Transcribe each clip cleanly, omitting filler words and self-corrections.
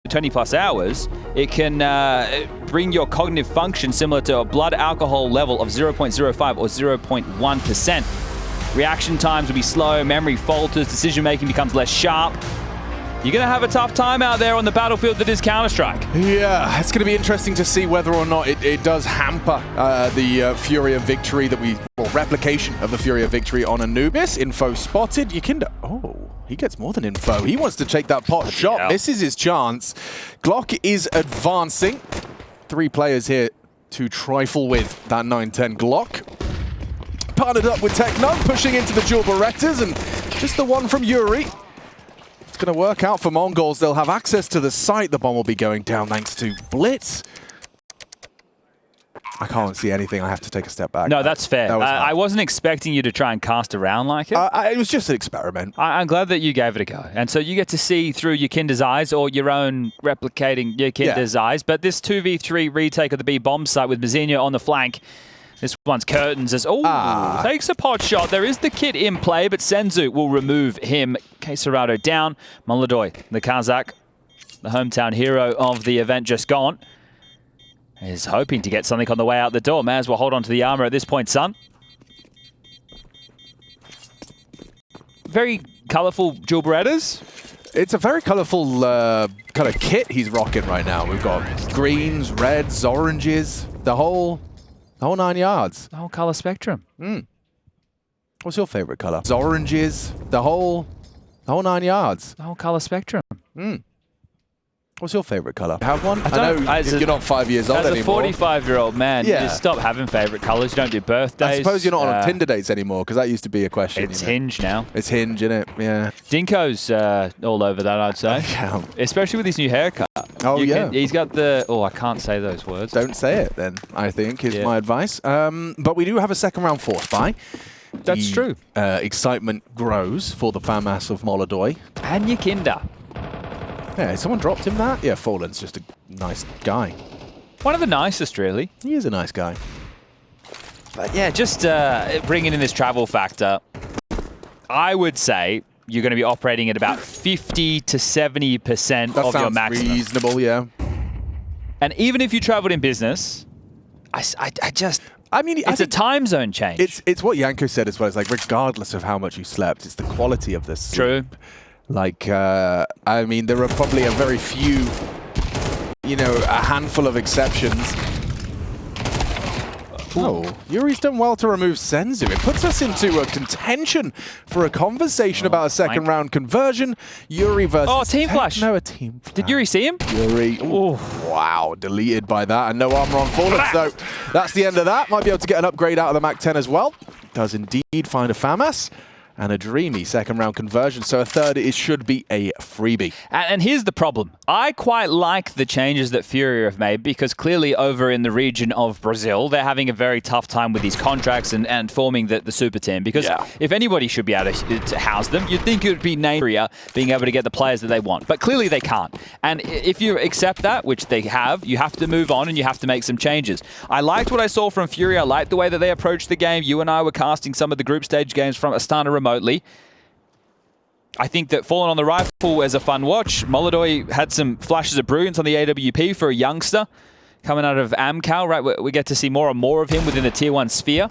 20 plus hours, it can bring your cognitive function similar to a blood alcohol level of 0.05 or 0.1%. Reaction times will be slow, memory falters, decision making becomes less sharp. You're going to have a tough time out there on the battlefield that is Counter-Strike. Yeah, it's going to be interesting to see whether or not it does hamper the FURIA victory replication of the FURIA victory on Anubis. Info spotted. Yakinda, oh, he gets more than info. He wants to take that pot shot. Misses his chance. Glock is advancing. 3 players here to trifle with that 910 Glock. Partnered up with Techno, pushing into the dual Berettas, and just the one from Yuri. Going to work out for Mongols. They'll have access to the site. The bomb will be going down thanks to Blitz. I can't see anything. I have to take a step back. No, that's fair. I wasn't expecting you to try and cast around like it. It was just an experiment. I'm glad that you gave it a go. And so you get to see through Yakinda's eyes, or your own replicating Yakinda's eyes. But this 2v3 retake of the B bomb site with Mazinha on the flank. This one's curtains as, takes a pot shot. There is the kit in play, but Senzu will remove him. Quesarado down. Molodoy, the Kazakh, the hometown hero of the event just gone, is hoping to get something on the way out the door. May as well hold on to the armor at this point, son. Very colorful dual Berettas. It's a very colorful kind of kit he's rocking right now. We've got greens, reds, oranges, the whole 9 yards. The whole color spectrum. What's your favorite color? Oranges, the whole 9 yards. The whole color spectrum. What's your favorite color? Have one? I know you're not 5 years old anymore. As a 45-year-old man, you just stop having favorite colors. You don't do birthdays. I suppose you're not on Tinder dates anymore, because that used to be a question. It's Hinge now. It's Hinge, isn't it? Yeah. Dinko's all over that, I'd say. Yeah. Especially with his new haircut. He's got the... Oh, I can't say those words. Don't say it, then, I think, is my advice. But we do have a second round force buy. That's true. Excitement grows for the fan mass of Molodoy. And Yakinda. Yeah, someone dropped him that? Yeah, Fallen's just a nice guy. One of the nicest, really. He is a nice guy. But yeah, just bringing in this travel factor, I would say you're going to be operating at about 50 to 70% of your maximum. That sounds reasonable, yeah. And even if you traveled in business, I mean, it's a time zone change. It's what Yanko said as well. It's like, regardless of how much you slept, it's the quality of the sleep. True. Like, I mean, there are probably a very few, a handful of exceptions. Oh, Yuri's done well to remove Senzu. It puts us into a contention for a conversation about a second round conversion. Yuri versus team flash. No, a team flash. Did Yuri see him? Yuri. Wow, deleted by that. And no armor on Fallen. So that's the end of that. Might be able to get an upgrade out of the Mac 10 as well. Does indeed find a FAMAS. And a dreamy second round conversion. So a third, it should be a freebie. And here's the problem. I quite like the changes that FURIA have made, because clearly over in the region of Brazil, they're having a very tough time with these contracts and forming the super team. Because if anybody should be able to house them, you'd think it would be FURIA being able to get the players that they want. But clearly they can't. And if you accept that, which they have, you have to move on and you have to make some changes. I liked what I saw from FURIA. I liked the way that they approached the game. You and I were casting some of the group stage games from Astana remotely. I think that Fallen on the Rifle is a fun watch. Molodoy had some flashes of brilliance on the AWP for a youngster coming out of Amcal, right? We get to see more and more of him within the Tier 1 sphere.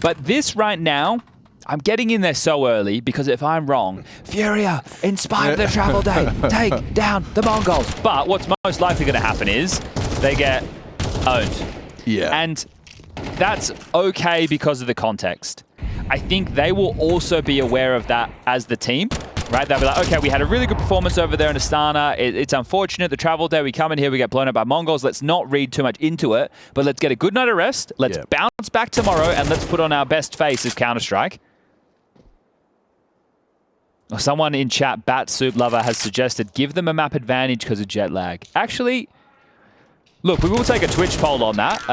But this right now, I'm getting in there so early, because if I'm wrong, FURIA, in spite of the travel day, take down the Mongols. But what's most likely going to happen is they get owned. Yeah. And that's okay because of the context. I think they will also be aware of that as the team, right? They'll be like, okay, we had a really good performance over there in Astana. It's unfortunate, the travel day, we come in here, we get blown up by Mongols. Let's not read too much into it, but let's get a good night of rest. Let's bounce back tomorrow, and let's put on our best face as Counter-Strike. Someone in chat, Bat Soup Lover, has suggested give them a map advantage because of jet lag. Actually, look, we will take a Twitch poll on that.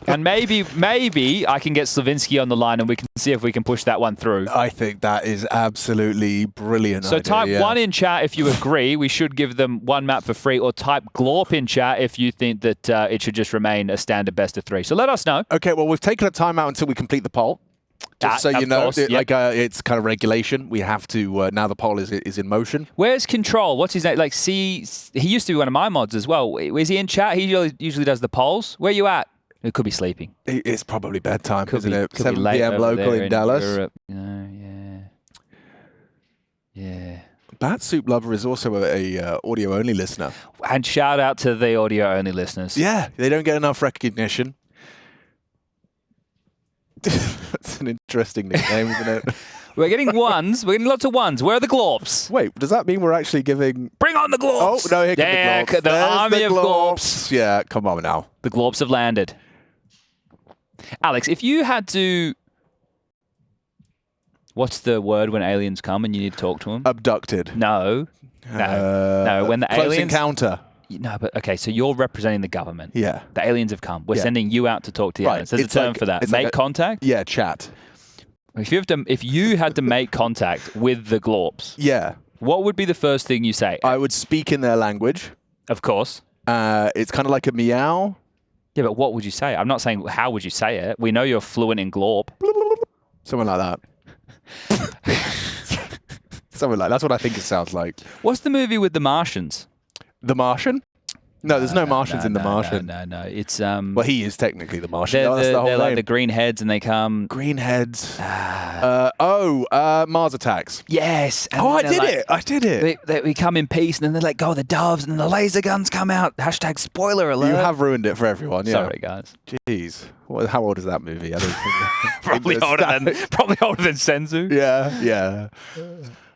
And maybe I can get Slavinsky on the line and we can see if we can push that one through. I think that is absolutely brilliant. So type 1 in chat if you agree we should give them one map for free, or type Glorp in chat if you think that it should just remain a standard best of 3. So let us know. Okay, well, we've taken a timeout until we complete the poll. Just so you know, course, yep. It's kind of regulation. We have to, now the poll is in motion. Where's Control? What's his name? Like, he used to be one of my mods as well. Is he in chat? He usually does the polls. Where you at? It could be sleeping. It's probably bedtime, isn't it? Could 7 be p.m. local in Dallas. Europe. Yeah. Bat Soup Lover is also a audio-only listener. And shout out to the audio-only listeners. Yeah, they don't get enough recognition. That's an interesting nickname, isn't it? We're getting ones. We're getting lots of ones. Where are the glorps? Wait, does that mean we're actually giving... Bring on the glorps! Oh, no, here come the glorps. The army of glorps. Yeah, come on now. The glorps have landed. Alex, if you had to... What's the word when aliens come and you need to talk to them? Abducted. No. No. When the close aliens... encounter. No, but okay, so you're representing the government. Yeah. The aliens have come. We're sending you out to talk to the aliens. There's a term for that. Make contact? Yeah, chat. If you had to make contact with the glorps, yeah, what would be the first thing you say? I would speak in their language. Of course. It's kind of like a meow. Yeah, but what would you say? I'm not saying how would you say it. We know you're fluent in glorp. Something like that. Something like that's what I think it sounds like. What's the movie with the Martians? The Martian? No, there's no Martians in The Martian. No. It's well, he is technically the Martian. They're, That's the whole they're name. like the green heads, and they come. Green heads. Mars Attacks. Yes. Oh, I did it. We come in peace, and then they let go of the doves, and then the laser guns come out. Hashtag spoiler alert. You have ruined it for everyone. Yeah. Sorry, guys. Jeez. How old is that movie? I don't think probably older than Senzu. Yeah.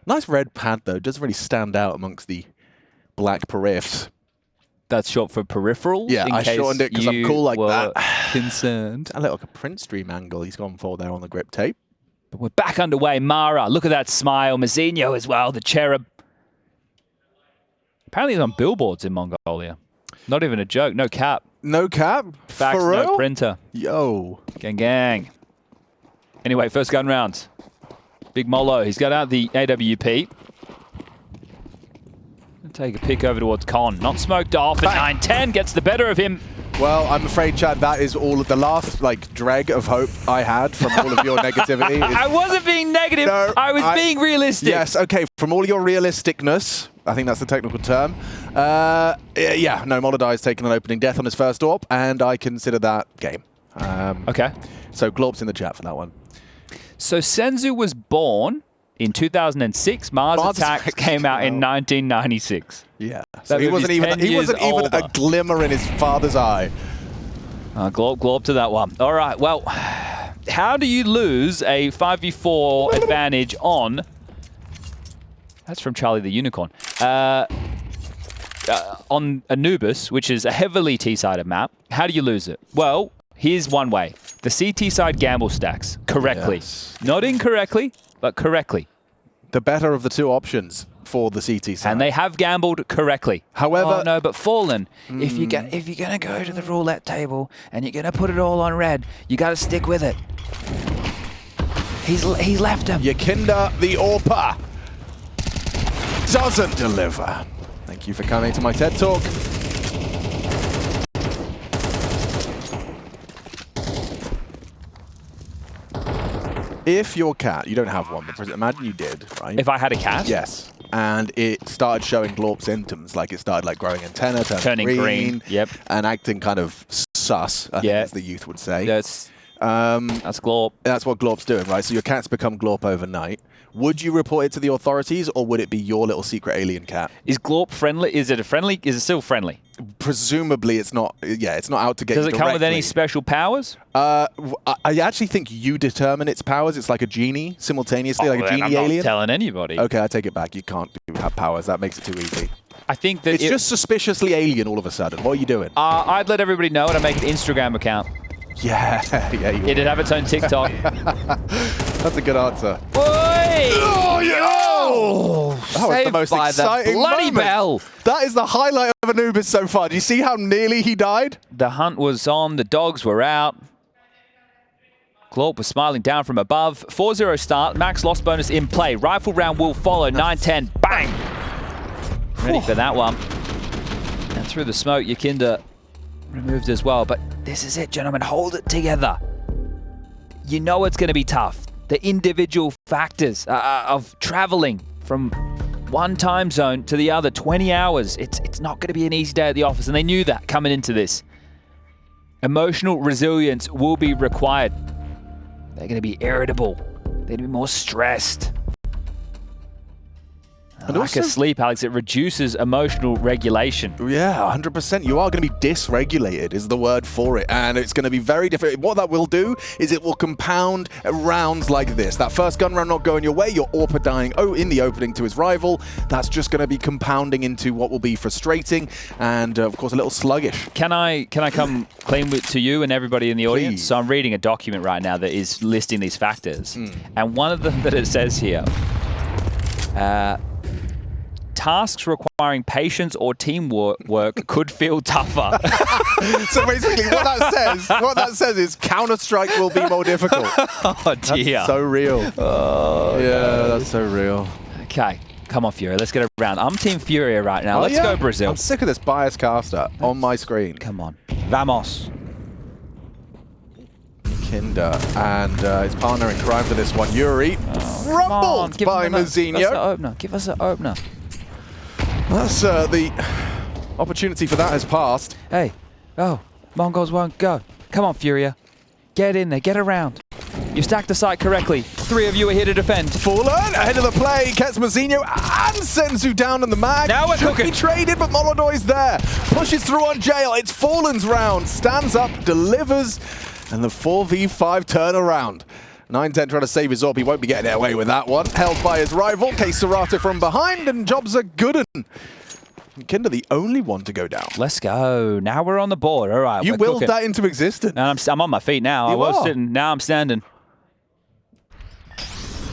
Nice red pad though. Doesn't really stand out amongst the black periffs. That's short for peripheral. Yeah, I shortened it because I'm cool like that. Concerned. A little like a Prince Stream angle he's gone for there on the grip tape. But we're back underway. Mara, look at that smile. Mazinho as well, the cherub. Apparently he's on billboards in Mongolia. Not even a joke. No cap. No cap? Fax, for real? No printer. Yo. Gang. Anyway, first gun round. Big Molo, he's got out the AWP. Take a pick over towards Con. Not smoked off. And 9-10 gets the better of him. Well, I'm afraid, Chad, that is all of the last dreg of hope I had from all of your negativity. I wasn't being negative. No, I was being realistic. Yes, okay. From all your realisticness, I think that's the technical term. No, Molodai's taken an opening death on his first AWP, and I consider that game. Okay. So Glorp's in the chat for that one. So Senzu was born in 2006. Mars Attacks came out in 1996. Yeah. So he wasn't even a glimmer in his father's eye. Glorp to that one. All right. Well, how do you lose a 5v4 advantage on... That's from Charlie the Unicorn. On Anubis, which is a heavily T-sided map, how do you lose it? Well, here's one way. The CT side gamble stacks correctly. Yes. Not incorrectly, but correctly. The better of the two options for the CT side. And they have gambled correctly. However... Oh, no, but Fallen, if you're going to go to the roulette table and you're going to put it all on red, you got to stick with it. He's left him. Yakinda, the AWPer, doesn't deliver. Thank you for coming to my TED Talk. If your cat, you don't have one, but imagine you did, right? If I had a cat? Yes. And it started showing Glorp symptoms, like it started growing antenna, turning green, yep, and acting kind of sus, I think as the youth would say. That's Glorp. That's what Glorp's doing, right? So your cat's become Glorp overnight. Would you report it to the authorities, or would it be your little secret alien cat? Is Glorp friendly? Is it still friendly? Presumably it's not. Yeah, it's not out to get you directly. Does it come with any special powers? I actually think you determine its powers. It's like a genie simultaneously, like a genie alien. I'm not telling anybody. Okay, I take it back. You can't have powers. That makes it too easy. I think that it's just suspiciously alien all of a sudden. What are you doing? I'd let everybody know and I'd make an Instagram account. Yeah, It'd have its own TikTok. That's a good answer. Boy! Oh, yeah! That was the most exciting bloody moment. Bell. That is the highlight of Anubis so far. Do you see how nearly he died? The hunt was on. The dogs were out. Glorp was smiling down from above. 4-0 start. Max loss bonus in play. Rifle round will follow. 9-10. Bang! Ready for that one. And through the smoke, Yakinda removed as well. But this is it, gentlemen. Hold it together. You know it's going to be tough. the individual factors of traveling from one time zone to the other, 20 hours. It's not going to be an easy day at the office, and they knew that coming into this. Emotional resilience will be required. They're going to be irritable. They're going to be more stressed. And lack of sleep, Alex, it reduces emotional regulation. Yeah, 100%. You are going to be dysregulated is the word for it. And it's going to be very different. What that will do is it will compound rounds like this. That first gun round not going your way, you're AWPA dying in the opening to his rival. That's just going to be compounding into what will be frustrating and, of course, a little sluggish. Can I come clean to you and everybody in the audience? Please. So I'm reading a document right now that is listing these factors. And one of them that it says here, tasks requiring patience or teamwork could feel tougher. So basically what that says is Counter-Strike will be more difficult. Oh dear. That's so real. Oh, yeah, no. that's so real. Okay, come on Furia, let's get around. I'm Team Furia right now. Let's go Brazil. I'm sick of this bias caster on my screen. Come on. Vamos. Kinder and his partner in crime for this one, Yuri, rumbled by Mazinho. Give us an opener. That's the opportunity for that has passed. Hey, Mongols won't go. Come on, Furia. Get in there, get around. You stacked the site correctly. 3 of you are here to defend. Fallen ahead of the play, gets Mazinho and Senzu down on the mag. Now we're cooking. He traded, but Molodoy's there. Pushes through on Jail. It's Fallen's round. Stands up, delivers, and the 4v5 turnaround. 9-10 trying to save his AWP. He won't be getting away with that one. Held by his rival, K-Serato from behind, and jobs are good. Kinder the only one to go down. Let's go. Now we're on the board. All right. You willed that into existence. And I'm on my feet now. I was sitting. Now I'm standing.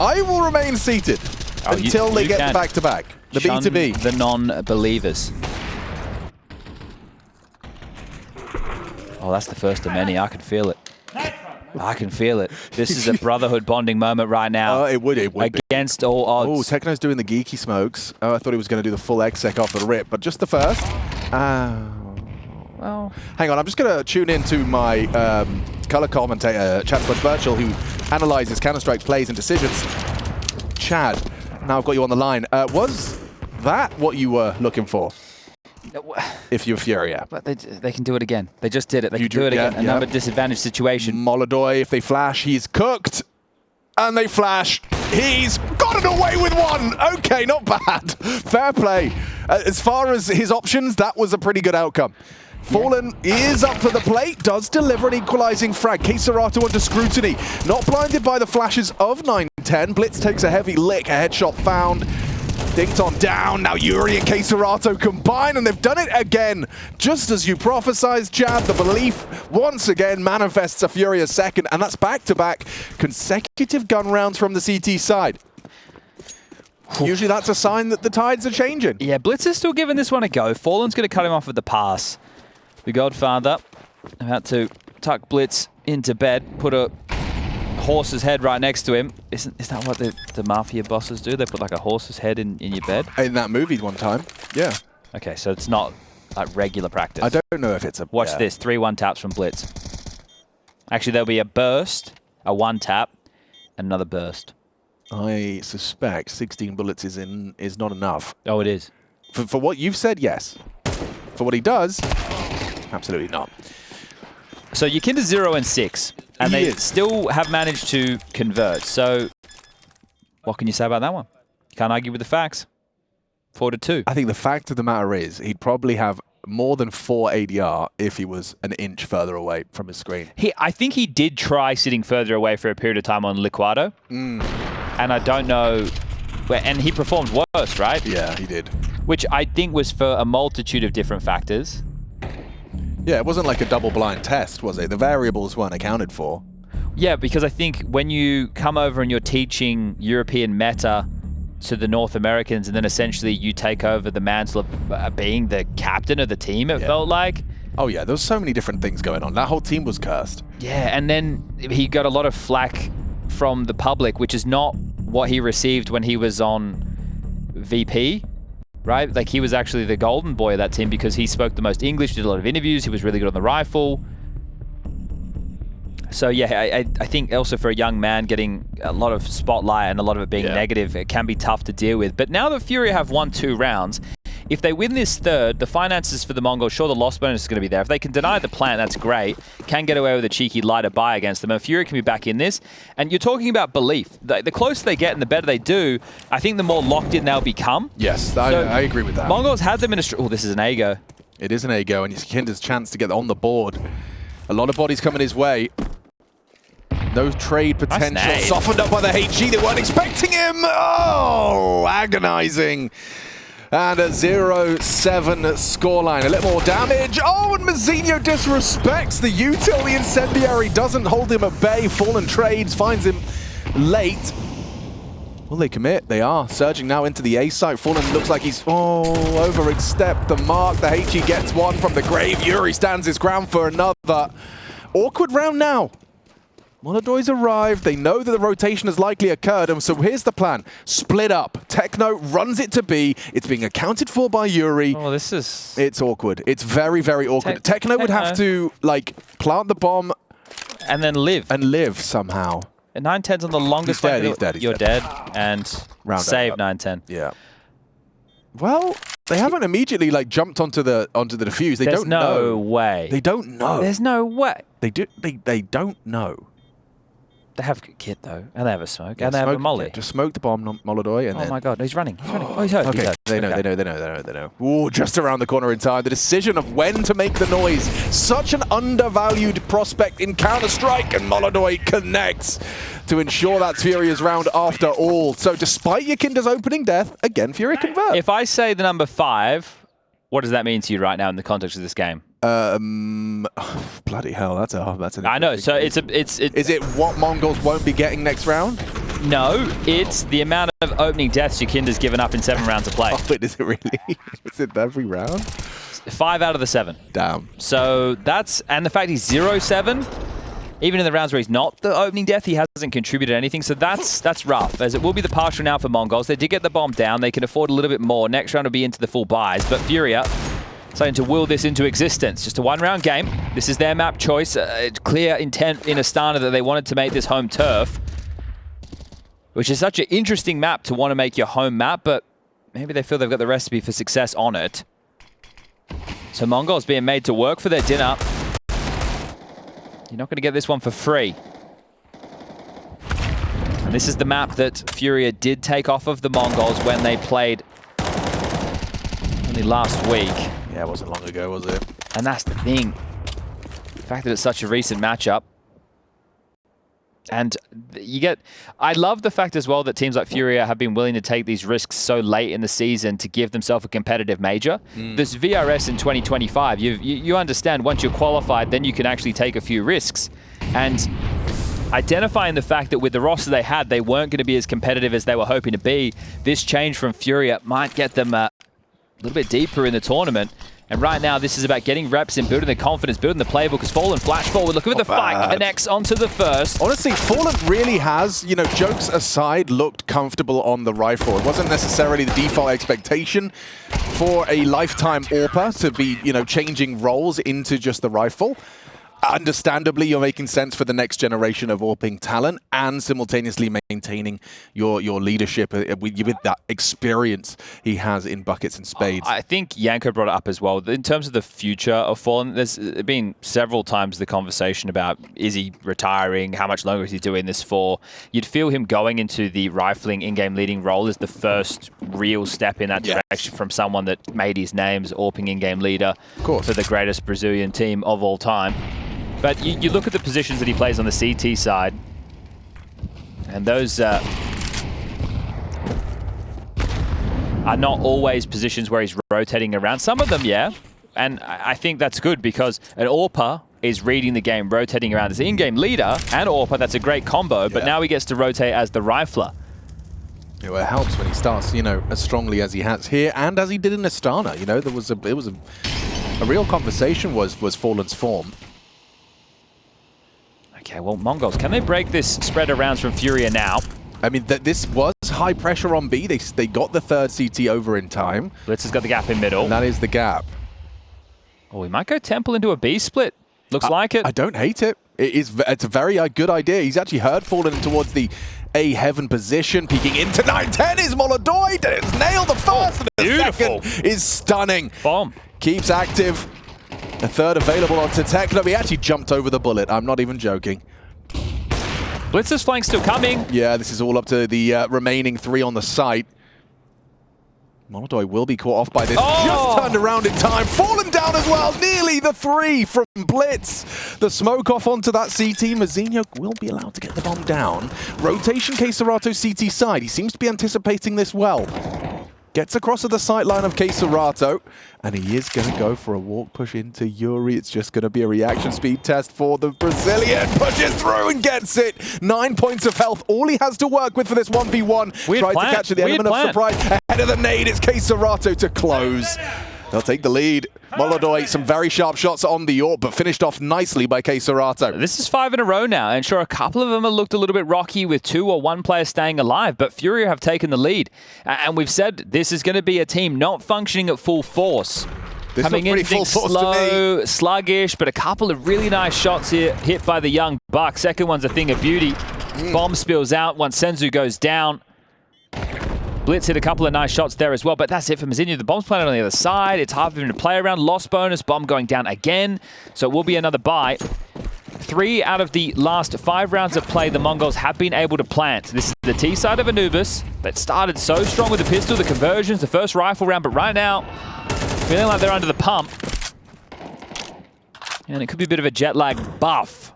I will remain seated until they get back-to-back. The Shun B2B. The non-believers. Oh, that's the first of many. I can feel it. I can feel it. This is a brotherhood bonding moment right now. It would Against all odds. Oh, Techno's doing the geeky smokes. Oh, I thought he was going to do the full exec off the rip, but just the first. Well, hang on, I'm just going to tune into my color commentator, Chad Birchall, who analyzes Counter-Strike plays and decisions. Chad, now I've got you on the line. Was that what you were looking for? If you're Furia. But they can do it again. They just did it. They can do it again. Another disadvantaged situation. Molodoy, if they flash, he's cooked. And they flash. He's got it away with one. Okay, not bad. Fair play. As far as his options, that was a pretty good outcome. Fallen is up for the plate, does deliver an equalizing frag. K-Serato under scrutiny. Not blinded by the flashes of 9-10. Blitz takes a heavy lick. A headshot found. Dinked on down. Now Yuri and K-Serato combine, and they've done it again. Just as you prophesized, Jab, the belief once again manifests a Furious second, and that's back-to-back consecutive gun rounds from the CT side. Usually that's a sign that the tides are changing. Yeah, Blitz is still giving this one a go. Fallen's going to cut him off with the pass. The Godfather about to tuck Blitz into bed, put a horse's head right next to him. Is that what the mafia bosses do? They put like a horse's head in your bed? In that movie one time, yeah. Okay, so it's not like regular practice. I don't know if it's a... Watch this, 3 1-taps from Blitz. Actually, there'll be a burst, a 1-tap, and another burst. I suspect 16 bullets is not enough. Oh, it is. For what you've said, yes. For what he does, absolutely not. So Yukinda 0 and 6. And they still have managed to convert. So what can you say about that one? Can't argue with the facts. 4-2. I think the fact of the matter is he'd probably have more than 4 ADR if he was an inch further away from his screen. I think he did try sitting further away for a period of time on Liquado. And I don't know... And he performed worse, right? Yeah, he did. Which I think was for a multitude of different factors. Yeah, it wasn't like a double-blind test, was it? The variables weren't accounted for. Yeah, because I think when you come over and you're teaching European meta to the North Americans, and then essentially you take over the mantle of being the captain of the team, it felt like. Oh yeah, there was so many different things going on. That whole team was cursed. Yeah, and then he got a lot of flack from the public, which is not what he received when he was on VP. Right? Like, he was actually the golden boy of that team because he spoke the most English, did a lot of interviews, he was really good on the rifle. So yeah, I think also for a young man getting a lot of spotlight and a lot of it being negative, it can be tough to deal with. But now that FURIA have won 2 rounds, if they win this third, the finances for the Mongols, sure, the loss bonus is going to be there. If they can deny the plant, that's great. Can get away with a cheeky lighter buy against them. And FURIA can be back in this. And you're talking about belief. The closer they get and the better they do, I think the more locked in they'll become. Yes, I agree with that. Mongols had them in a... Oh, this is an A-go. It is an A-go, and it's Kinder's chance to get on the board. A lot of bodies coming his way. No trade potential. Nice, softened up by the HG. They weren't expecting him. Oh, agonizing. And a 0-7 scoreline. A little more damage. Oh, and Mazinho disrespects the util. The incendiary doesn't hold him at bay. Fallen trades, finds him late. Will they commit? They are. Surging now into the A site. Fallen looks like he's, overstepped the mark. The HG gets one from the grave. Yuri stands his ground for another. Awkward round now. Molodoy's arrived. They know that the rotation has likely occurred, and so here's the plan. Split up. Techno runs it to B. It's being accounted for by Yuri. Oh, this is... It's awkward. It's very, very awkward. Techno would have to, like, plant the bomb... And then live. And live somehow. And 910's on the longest... He's dead. You're dead. And save 910. Yeah. Well, they haven't immediately, like, jumped onto the defuse. They don't know. There's no way. They don't know. There's no way. They don't know. They have a kit though, and they have a smoke, and they have a molly. Just smoke the bomb, Molodoy, and my god, he's running. Oh, he's hurt. Okay, he's hurt. They know. Ooh, just around the corner in time. The decision of when to make the noise. Such an undervalued prospect in Counter-Strike, and Molodoy connects to ensure that's FURIA's round after all. So despite Yakinda's opening death, again, FURIA convert. If I say the number 5, what does that mean to you right now in the context of this game? Bloody hell, that's an I know. So it's is it what Mongols won't be getting next round? No, it's the amount of opening deaths Yakinda's given up in 7 rounds of play. Oh, wait, is it really? Is it every round? 5 out of the 7. Damn. So that's, and the fact he's 0-7, even in the rounds where he's not the opening death, he hasn't contributed anything. So that's rough, as it will be the partial now for Mongols. They did get the bomb down. They can afford a little bit more. Next round will be into the full buys, but FURIA starting to will this into existence. Just a 1-round game. This is their map choice. Clear intent in Astana that they wanted to make this home turf, which is such an interesting map to want to make your home map, but maybe they feel they've got the recipe for success on it. So Mongols being made to work for their dinner. You're not going to get this one for free. And this is the map that FURIA did take off of the Mongols when they played only last week. Yeah, it wasn't long ago, was it? And that's the thing. The fact that it's such a recent matchup. And you get... I love the fact as well that teams like FURIA have been willing to take these risks so late in the season to give themselves a competitive major. This VRS in 2025, you understand once you're qualified, then you can actually take a few risks. And identifying the fact that with the roster they had, they weren't going to be as competitive as they were hoping to be, this change from FURIA might get them a little bit deeper in the tournament. And right now, this is about getting reps and building the confidence, building the playbook. As Fallen flash forward, look at the fight, connects onto the first. Honestly, Fallen really has, you know, jokes aside, looked comfortable on the rifle. It wasn't necessarily the default expectation for a lifetime AWPer to be, you know, changing roles into just the rifle. Understandably, you're making sense for the next generation of AWPing talent and simultaneously maintaining your leadership with that experience he has in buckets and spades. I think Yanko brought it up as well. In terms of the future of Fallen, there's been several times the conversation about, is he retiring? How much longer is he doing this for? You'd feel him going into the rifling in-game leading role as the first real step in that direction from someone that made his name as AWPing in-game leader for the greatest Brazilian team of all time. But you look at the positions that he plays on the CT side, and those are not always positions where he's rotating around. Some of them, yeah, and I think that's good because an AWPer is reading the game, rotating around as the in-game leader, and AWPer, that's a great combo, but now he gets to rotate as the rifler. It helps when he starts, you know, as strongly as he has here, and as he did in Astana. You know, it was a real conversation was Fallen's form. Okay, well, Mongols, can they break this spread of rounds from FURIA now? I mean, this was high pressure on B. They got the third CT over in time. Blitz has got the gap in middle. And that is the gap. Oh, we might go Temple into a B split. Looks like it. I don't hate it. It's a very good idea. He's actually heard falling towards the A heaven position, peeking into 9-10 is Molodoi. It's nailed the first, and the second is stunning. Bomb. Keeps active. A third available onto Tekno. He actually jumped over the bullet. I'm not even joking. Blitz's flank still coming. Yeah, this is all up to the remaining 3 on the site. Molodoi will be caught off by this. Oh! Just turned around in time. Fallen down as well. Nearly the 3 from Blitz. The smoke off onto that CT. Mazinho will be allowed to get the bomb down. Rotation K-Serato CT side. He seems to be anticipating this well. Gets across to the sight line of K-Serato, and he is going to go for a walk push into Yuri. It's just going to be a reaction speed test for the Brazilian. Pushes through and gets it. 9 points of health. All he has to work with for this 1v1. Tries to capture the element of surprise. Ahead of the nade, it's K-Serato to close. They'll take the lead. Molodoi, some very sharp shots on the AWP, but finished off nicely by K-Serato. This is 5 in a row now, and sure, a couple of them have looked a little bit rocky with 2 or 1 player staying alive, but FURIA have taken the lead. And we've said this is going to be a team not functioning at full force. This Coming in full force slow, sluggish, but a couple of really nice shots here hit by the young buck. Second one's a thing of beauty. Bomb spills out once Senzu goes down. Blitz hit a couple of nice shots there as well, but that's it for Mazinho. The bomb's planted on the other side. It's hard for him to play around. Lost bonus, bomb going down again. So it will be another buy. 3 out of the last 5 rounds of play, the Mongols have been able to plant. This is the T side of Anubis that started so strong with the pistol, the conversions, the first rifle round, but right now, feeling like they're under the pump. And it could be a bit of a jet lag buff.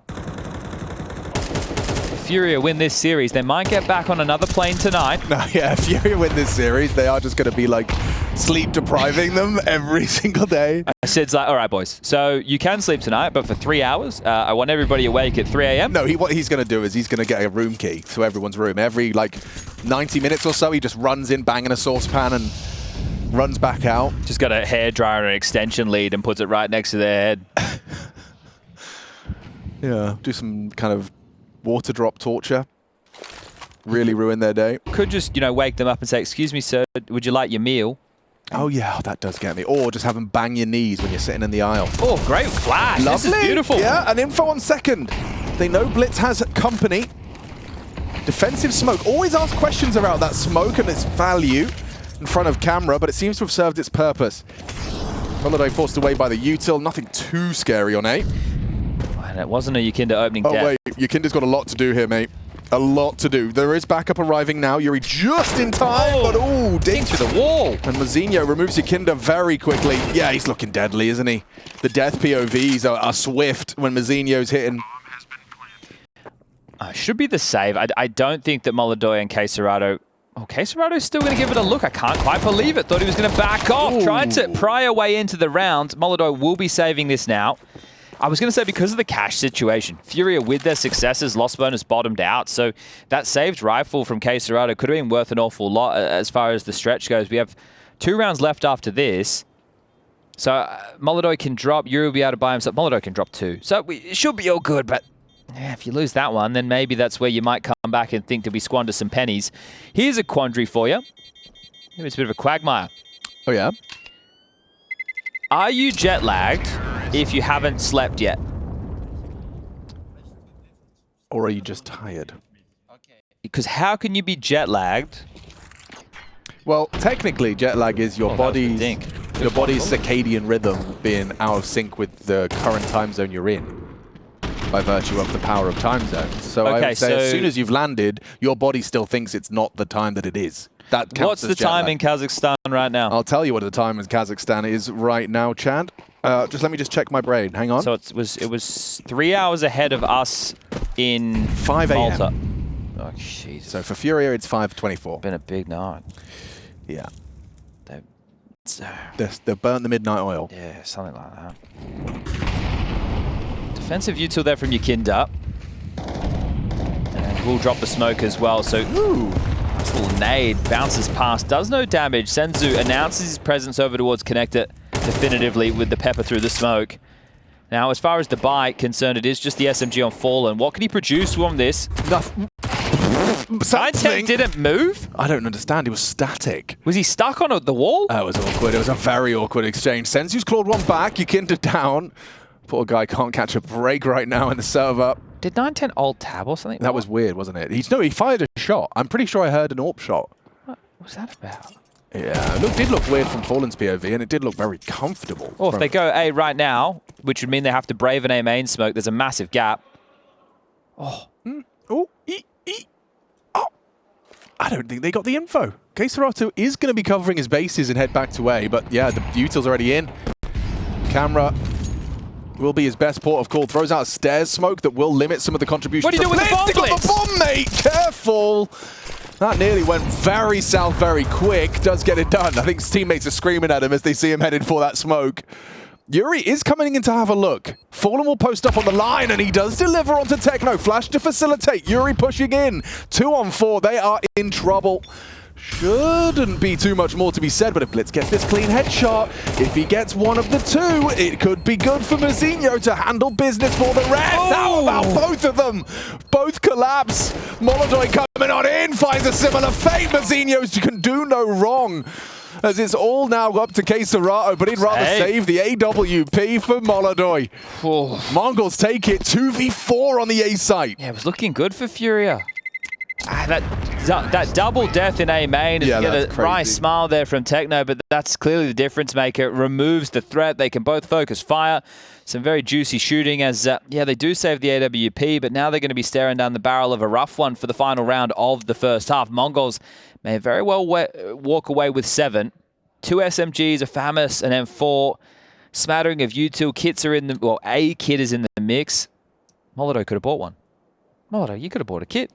FURIA win this series, they might get back on another plane tonight. No, yeah, FURIA win this series, they are just going to be like sleep depriving them every single day. Sid's like, all right, boys, so you can sleep tonight, but for 3 hours, I want everybody awake at 3 a.m. No, what he's going to do is he's going to get a room key to everyone's room. Every like 90 minutes or so, he just runs in, banging a saucepan and runs back out. Just got a hairdryer and an extension lead and puts it right next to their head. Yeah, do some kind of water drop torture. Really ruin their day. Could just, wake them up and say, excuse me, sir, would you like your meal? Oh, yeah, that does get me. Or just have them bang your knees when you're sitting in the aisle. Oh, great flash. Lovely. This is beautiful. Yeah, and info on second. They know Blitz has company. Defensive smoke. Always ask questions about that smoke and its value in front of camera, but it seems to have served its purpose. Molodoi forced away by the util. Nothing too scary on A. And it wasn't a Yukinda opening Oh, death. wait. Yukinda's got a lot to do here, mate. A lot to do. There is backup arriving now. Yuri just in time, but ooh, ding through the wall. And Mazinho removes Yukinda very quickly. Yeah, he's looking deadly, isn't he? The death POVs are swift when Mazinho's hitting. Should be the save. I don't think that Molodoi and K-Serato... Oh, K-Serato's still going to give it a look. I can't quite believe it. Thought he was going to back off. Ooh. Trying to pry away into the round. Molodoi will be saving this now. I was going to say because of the cash situation, FURIA with their successes, lost bonus bottomed out. So that saved rifle from K-Serato could have been worth an awful lot as far as the stretch goes. We have 2 rounds left after this. So Molodoi can drop. Yuri will be able to buy himself. Molodoi can drop 2. So it should be all good, but yeah, if you lose that one, then maybe that's where you might come back and think that we squander some pennies. Here's a quandary for you. Maybe it's a bit of a quagmire. Oh, yeah? Are you jet lagged if you haven't slept yet? Or are you just tired? Because how can you be jet lagged? Well, technically, jet lag is your body's circadian rhythm being out of sync with the current time zone you're in by virtue of the power of time zones. So I would say as soon as you've landed, your body still thinks it's not the time that it is. That counts What's the time in Kazakhstan right now? I'll tell you what the time in Kazakhstan is right now, Chad. Just let me just check my brain. Hang on. So it was 3 hours ahead of us in 5 a.m. Malta. Oh, jeez. So for FURIA, it's 5:24. Been a big night. Yeah. They burnt the midnight oil. Yeah, something like that. Defensive util there from Yukinda. And we'll drop the smoke as well. So, ooh. Nice little nade, bounces past, does no damage. Senzu announces his presence over towards Connector definitively with the pepper through the smoke. Now, as far as the buy concerned, it is just the SMG on Fallen. What can he produce from this? Nothing. 910 didn't move? I don't understand. He was static. Was he stuck on the wall? That was awkward. It was a very awkward exchange. Senzu's clawed one back. Yukinda down. Poor guy can't catch a break right now in the server. Did 910 alt tab or something? That was weird, wasn't it? He fired a shot. I'm pretty sure I heard an AWP shot. What was that about? Yeah, it did look weird from Fallen's POV, and it did look very comfortable. Or if they go A right now, which would mean they have to brave an A main smoke, there's a massive gap. Oh. Oh, oh. I don't think they got the info. Queserato is going to be covering his bases and head back to A, but yeah, the util's already in. Camera will be his best port of call. Throws out a stairs smoke that will limit some of the contribution. What are you doing with the bomb blitz? They got the bomb, mate! Careful! That nearly went very south very quick. Does get it done. I think his teammates are screaming at him as they see him headed for that smoke. Yuri is coming in to have a look. Fallen will post up on the line, and he does deliver onto Techno. Flash to facilitate. Yuri pushing in. 2 on 4. They are in trouble. Shouldn't be too much more to be said, but if Blitz gets this clean headshot, if he gets one of the 2, it could be good for Mozinho to handle business for the Reds. Oh. How about both of them? Both collapse. Molodoi coming on in, finds a similar fate. Mozinho can do no wrong, as it's all now up to Queserato, but he'd rather save the AWP for Molodoi. Oh. Mongols take it 2v4 on the A site. Yeah, it was looking good for FURIA. That double death in A main is get a wry smile there from Techno, but that's clearly the difference maker. It removes the threat. They can both focus fire. Some very juicy shooting as, yeah, they do save the AWP, but now they're going to be staring down the barrel of a rough one for the final round of the first half. Mongols may very well walk away with 7. 2 SMGs, a FAMAS, an M4, smattering of util. Kits are in the, well, a kit is in the mix. Molodoi could have bought one. Molodoi, you could have bought a kit.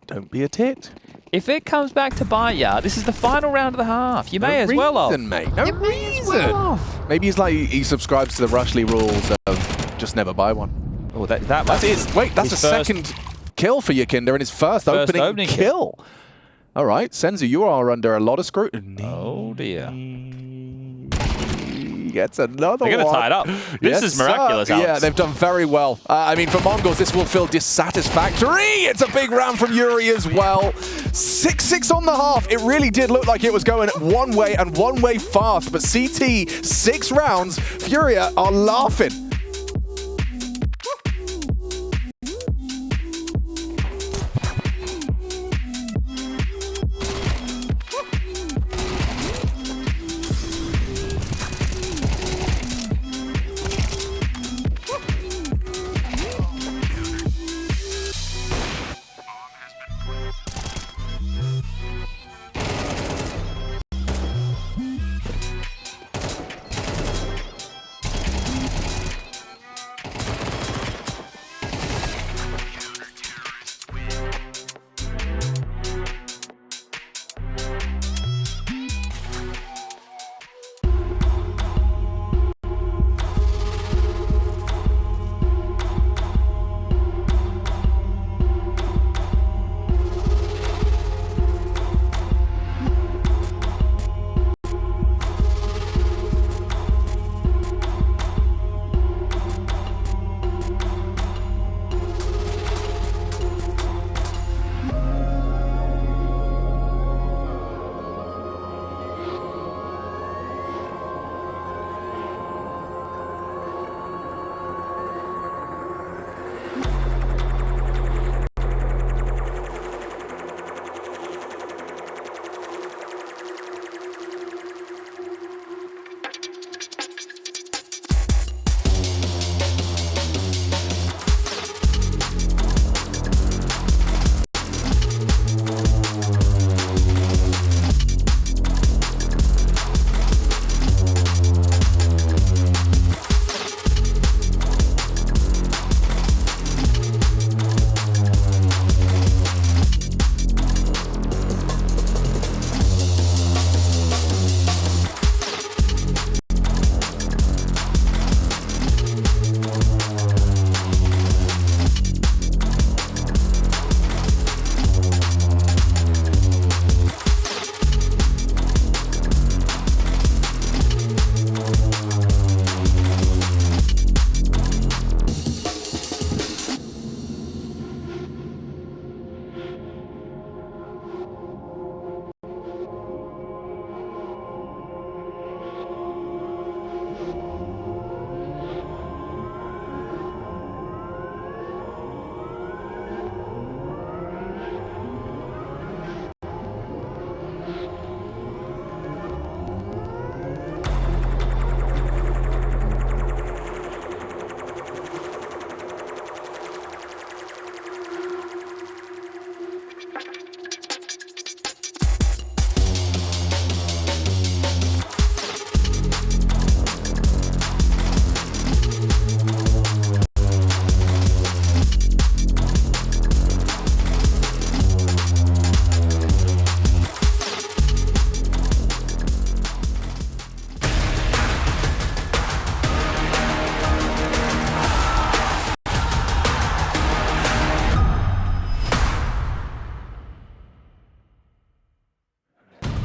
Don't be a tit. If it comes back to bite ya, this is the final round of the half. You may as well off. Mate. No reason. Maybe he's like he subscribes to the Rushley rules of just never buy one. Oh, that's it. Wait, that's a second kill for Yikinda and his first opening kill. All right, Senzu, you are under a lot of scrutiny. Oh dear. Gets another one. They're going to tie it up. This is miraculous, Alex. Yeah, they've done very well. I mean, for Mongols, this will feel dissatisfactory. It's a big round from Yuri as well. 6-6 on the half. It really did look like it was going one way and one way fast, but CT, 6 rounds, FURIA are laughing.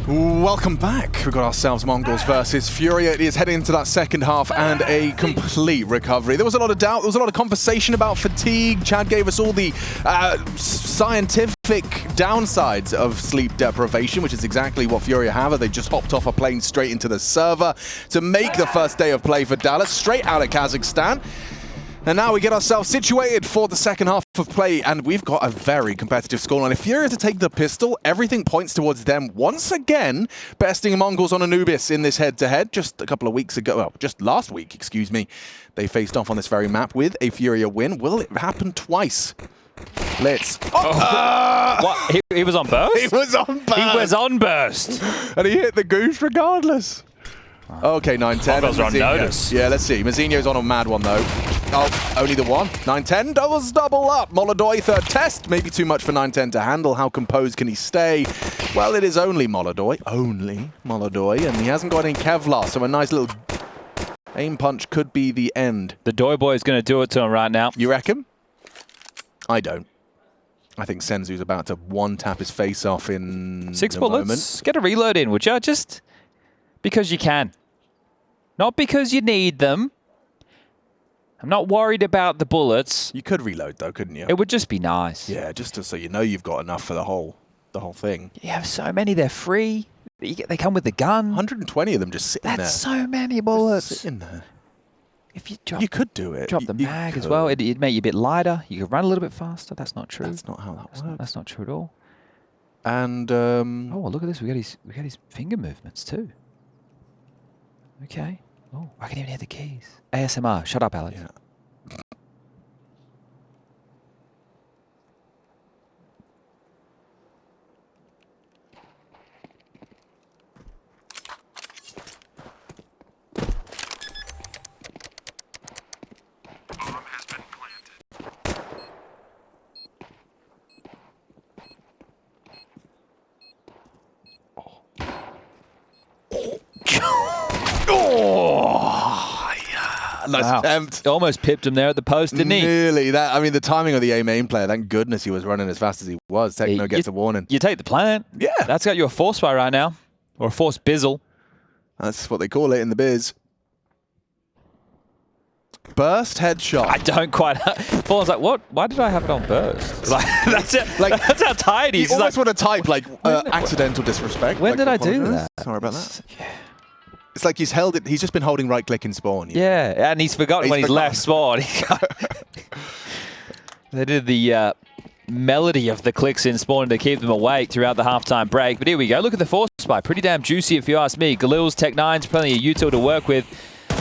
Welcome back. We've got ourselves Mongols versus FURIA. It is heading into that second half and a complete recovery. There was a lot of doubt. There was a lot of conversation about fatigue. Chad gave us all the scientific downsides of sleep deprivation, which is exactly what FURIA have. They just hopped off a plane straight into the server to make the first day of play for Dallas, straight out of Kazakhstan. And now we get ourselves situated for the second half of play, and we've got a very competitive scoreline. If FURIA to take the pistol, everything points towards them once again besting Mongols on Anubis in this head-to-head. Just a couple of weeks ago, well, just last week, excuse me, they faced off on this very map with a FURIA win. Will it happen twice? Let's... What? He was on burst? He was on burst! He was on burst! And he hit the goose regardless. Okay, 9-10. Mongols are on notice. Yeah, let's see. Mazinho's on a mad one, though. Oh, only the one. 9-10 does double up. Molodoi, third test. Maybe too much for 9-10 to handle. How composed can he stay? Well, it is only Molodoi. Only Molodoi. And he hasn't got any Kevlar, so a nice little aim punch could be the end. The Doi boy is going to do it to him right now. You reckon? I don't. I think Senzu's about to one-tap his face off in 6 the bullets. moment. Get a reload in, would you? Just because you can. Not because you need them. I'm not worried about the bullets. You could reload though, couldn't you? It would just be nice. Yeah, just so you know you've got enough for the whole thing. You have so many, they're free. They come with the gun. 120 of them just sitting there. That's so many bullets. Just sitting there. If you drop, you could do it. Drop the mag as well. It'd make you a bit lighter. You could run a little bit faster. That's not true. That's not how that works. That's not true at all. And oh, well, look at this. We got his finger movements too. Okay. Oh, I can even hear the keys. ASMR. Shut up, Alex. Yeah. Oh, yeah. Nice attempt. Almost pipped him there at the post, didn't he? Nearly. That. I mean, the timing of the A-main player, thank goodness he was running as fast as he was. Techno gets a warning. You take the plant. Yeah. That's got you a force fire right now. Or a force bizzle. That's what they call it in the biz. Burst headshot. I don't quite... Fallen's like, what? Why did I have it on burst? Like, that's it. Like, that's how tired he is. You almost want to type, like, accidental disrespect. When like, did I do that? Sorry about that. Yeah. It's like he's held it. He's just been holding right click in spawn. Yeah, and he's forgotten when he's left spawn. They did the melody of the clicks in spawn to keep them awake throughout the halftime break. But here we go. Look at the force spy. Pretty damn juicy if you ask me. Galil's Tech 9's plenty of util to work with.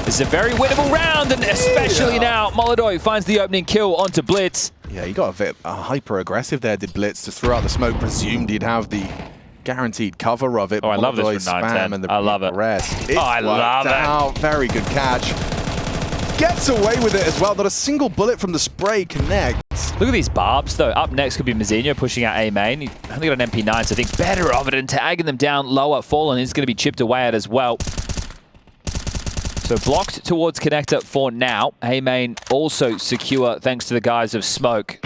This is a very winnable round, and especially now, Molodoi finds the opening kill onto Blitz. Yeah, he got a bit hyper-aggressive there, did Blitz, to throw out the smoke. Presumed he'd have the guaranteed cover of it. Oh, I love this from 9-10. I love it. Rest. Oh, I love it. Very good catch. Gets away with it as well. Not a single bullet from the spray connects. Look at these barbs, though. Up next could be Mazinho pushing out A main. He only got an MP9, so I think better of it, and tagging them down lower. Fallen is going to be chipped away at as well. So blocked towards connector for now. A main also secure thanks to the guys of Smoke.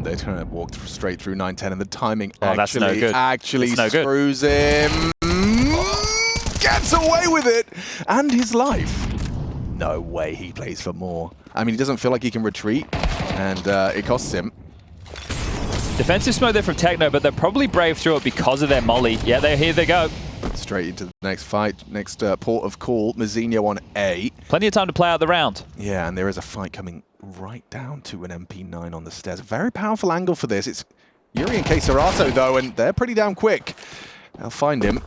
They're trying to walk straight through 9-10, and the timing actually screws him. Gets away with it, and his life. No way he plays for more. I mean, he doesn't feel like he can retreat, and it costs him. Defensive smoke there from Techno, but they're probably brave through it because of their molly. Yeah, here they go. Straight into the next fight, next port of call. Mazinho on A. Plenty of time to play out the round. Yeah, and there is a fight coming right down to an MP9 on the stairs. Very powerful angle for this. It's Yuri and Keserato, though, and they're pretty damn quick. They'll find him.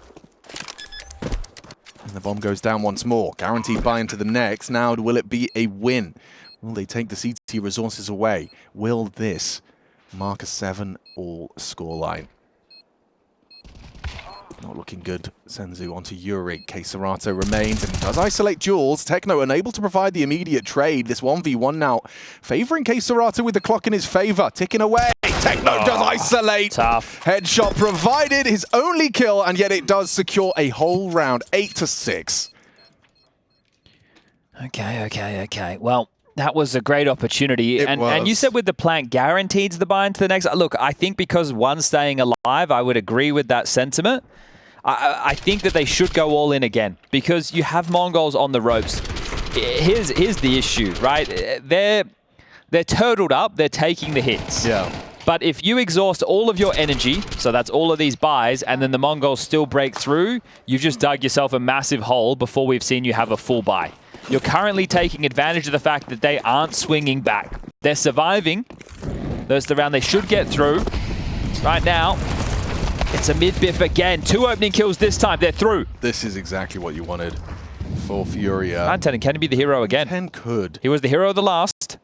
And the bomb goes down once more. Guaranteed buy into the next. Now, will it be a win? Will they take the CT resources away? Will this mark a 7-all scoreline? Not looking good. Senzu onto Yuri. Keserato remains and does isolate Jules. Techno unable to provide the immediate trade. This 1v1 now favoring Keserato with the clock in his favor. Ticking away. Techno does isolate. Tough. Headshot provided. His only kill, and yet it does secure a whole round. 8-6. Okay. Well, that was a great opportunity. And you said with the plant guaranteed the buy into the next. Look, I think because one's staying alive, I would agree with that sentiment. I think that they should go all in again because you have Mongols on the ropes. Here's the issue, right? They're turtled up. They're taking the hits. Yeah. But if you exhaust all of your energy, so that's all of these buys, and then the Mongols still break through, you've just dug yourself a massive hole before we've seen you have a full buy. You're currently taking advantage of the fact that they aren't swinging back. They're surviving. That's the round they should get through. Right now, it's a mid-biff again. 2 opening kills this time. They're through. This is exactly what you wanted for FURIA. 910, can he be the hero again? 10 could. He was the hero of the last.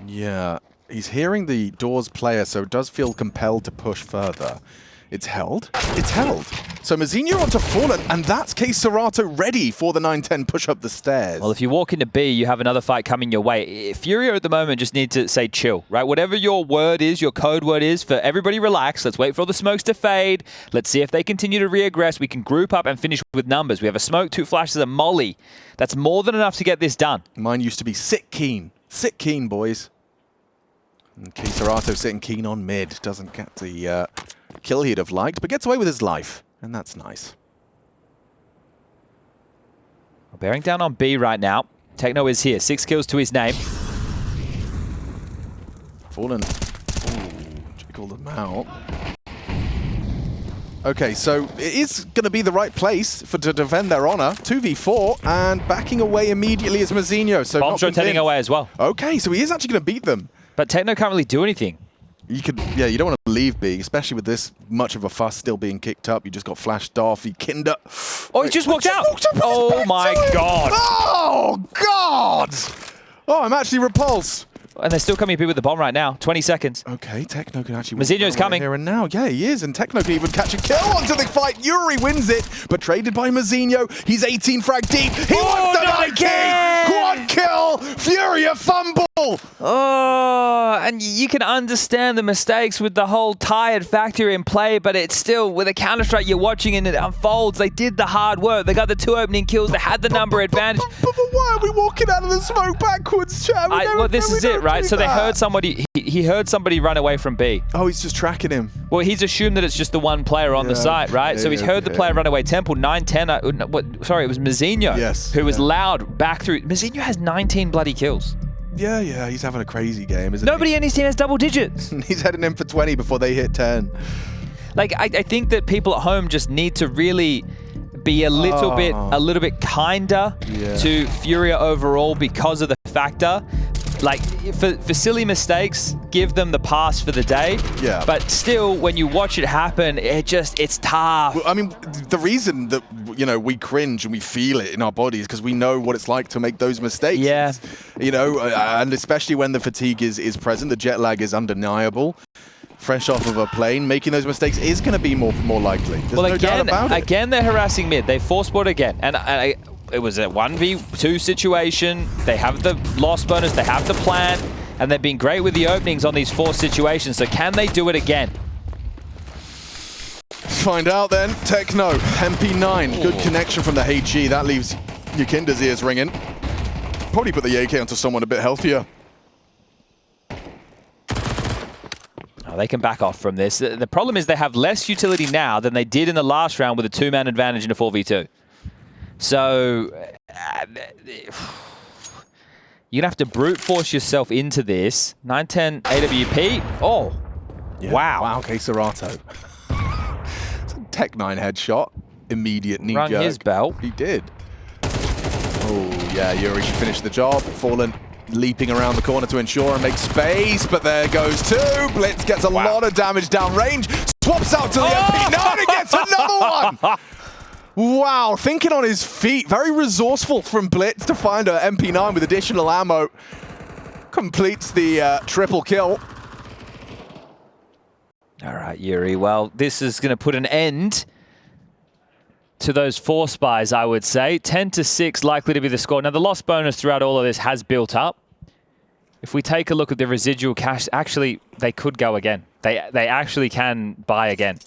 Yeah. He's hearing the doors player, so it does feel compelled to push further. It's held. It's held. So Mazinho onto Fallen, and that's Serato ready for the 910 push up the stairs. Well, if you walk into B, you have another fight coming your way. FURIA at the moment just need to say chill, right? Whatever your word is, your code word is, for everybody relax. Let's wait for all the smokes to fade. Let's see if they continue to reaggress. We can group up and finish with numbers. We have a smoke, 2 flashes, a molly. That's more than enough to get this done. Mine used to be sit keen. Sit keen, boys. And Serato sitting keen on mid. Doesn't get the kill he'd have liked, but gets away with his life. And that's nice. Bearing down on B right now. Techno is here. 6 kills to his name. Fallen. Ooh, jiggle them out. Okay, so it is going to be the right place to defend their honor. 2v4, and backing away immediately is Mazinho. So Bomb's rotating away as well. Okay, so he is actually going to beat them. But Techno can't really do anything. You could, yeah, you don't want to leave B, especially with this much of a fuss still being kicked up. You just got flashed off. Kinder. Oh, he just walked out. Oh my God. Oh, God. Oh, I'm actually repulsed. And they're still coming to be with the bomb right now. 20 seconds. Okay, Techno can actually... Mazinho's coming. Here and now. Yeah, he is. And Techno can even catch a kill onto the fight. Yuri wins it, but traded by Mazinho. He's 18 frag deep. He wants the 19! Quad kill! FURIA fumble! Oh, and you can understand the mistakes with the whole tired factor in play, but it's still, with a Counter-Strike, you're watching and it unfolds. They did the hard work. They got the 2 opening kills. They had the number advantage. But why are we walking out of the smoke backwards, Chad? Well, this is it, right? So they heard somebody, he heard somebody run away from B. Oh, he's just tracking him. Well, he's assumed that it's just the one player on the site, right? So he's heard the player run away. Temple, 9-10, sorry, it was Mazinho. Yes. Who was loud back through. Mazinho has 19 bloody kills. Yeah, he's having a crazy game, isn't Nobody in his team has double digits. He's heading in for 20 before they hit 10. Like, I think that people at home just need to really be a little bit kinder to FURIA overall because of the factor. Like, for silly mistakes, give them the pass for the day. Yeah. But still, when you watch it happen, it's tough. Well, I mean, the reason that, we cringe and we feel it in our bodies because we know what it's like to make those mistakes. Yeah. And especially when the fatigue is present, the jet lag is undeniable. Fresh off of a plane, making those mistakes is going to be more likely. There's no doubt about it. Again, they're harassing mid. They force spot again. And it was a 1v2 situation. They have the loss bonus. They have the plan. And they've been great with the openings on these 4 situations. So can they do it again? Let's find out then. Techno, MP9. Good connection from the HG. That leaves Yukinda's ears ringing. Probably put the AK onto someone a bit healthier. They can back off from this. The problem is they have less utility now than they did in the last round with a 2-man advantage in a 4v2. So you're going to have to brute force yourself into this. 910 AWP. Oh, yeah. Wow. Wow, Serato. It's a Tech 9 headshot. Immediate knee jerk. Rung his belt. He did. Oh, yeah, Yuri should finish the job. Fallen leaping around the corner to ensure and make space, but there goes 2. Blitz gets a lot of damage downrange. Swaps out to the MP9 and gets another one! Wow, thinking on his feet. Very resourceful from Blitz to find an MP9 with additional ammo. Completes the triple kill. All right, Yuri. Well, this is going to put an end to those 4 spies, I would say. 10-6 likely to be the score. Now, the loss bonus throughout all of this has built up. If we take a look at the residual cash, actually, they could go again. They actually can buy again.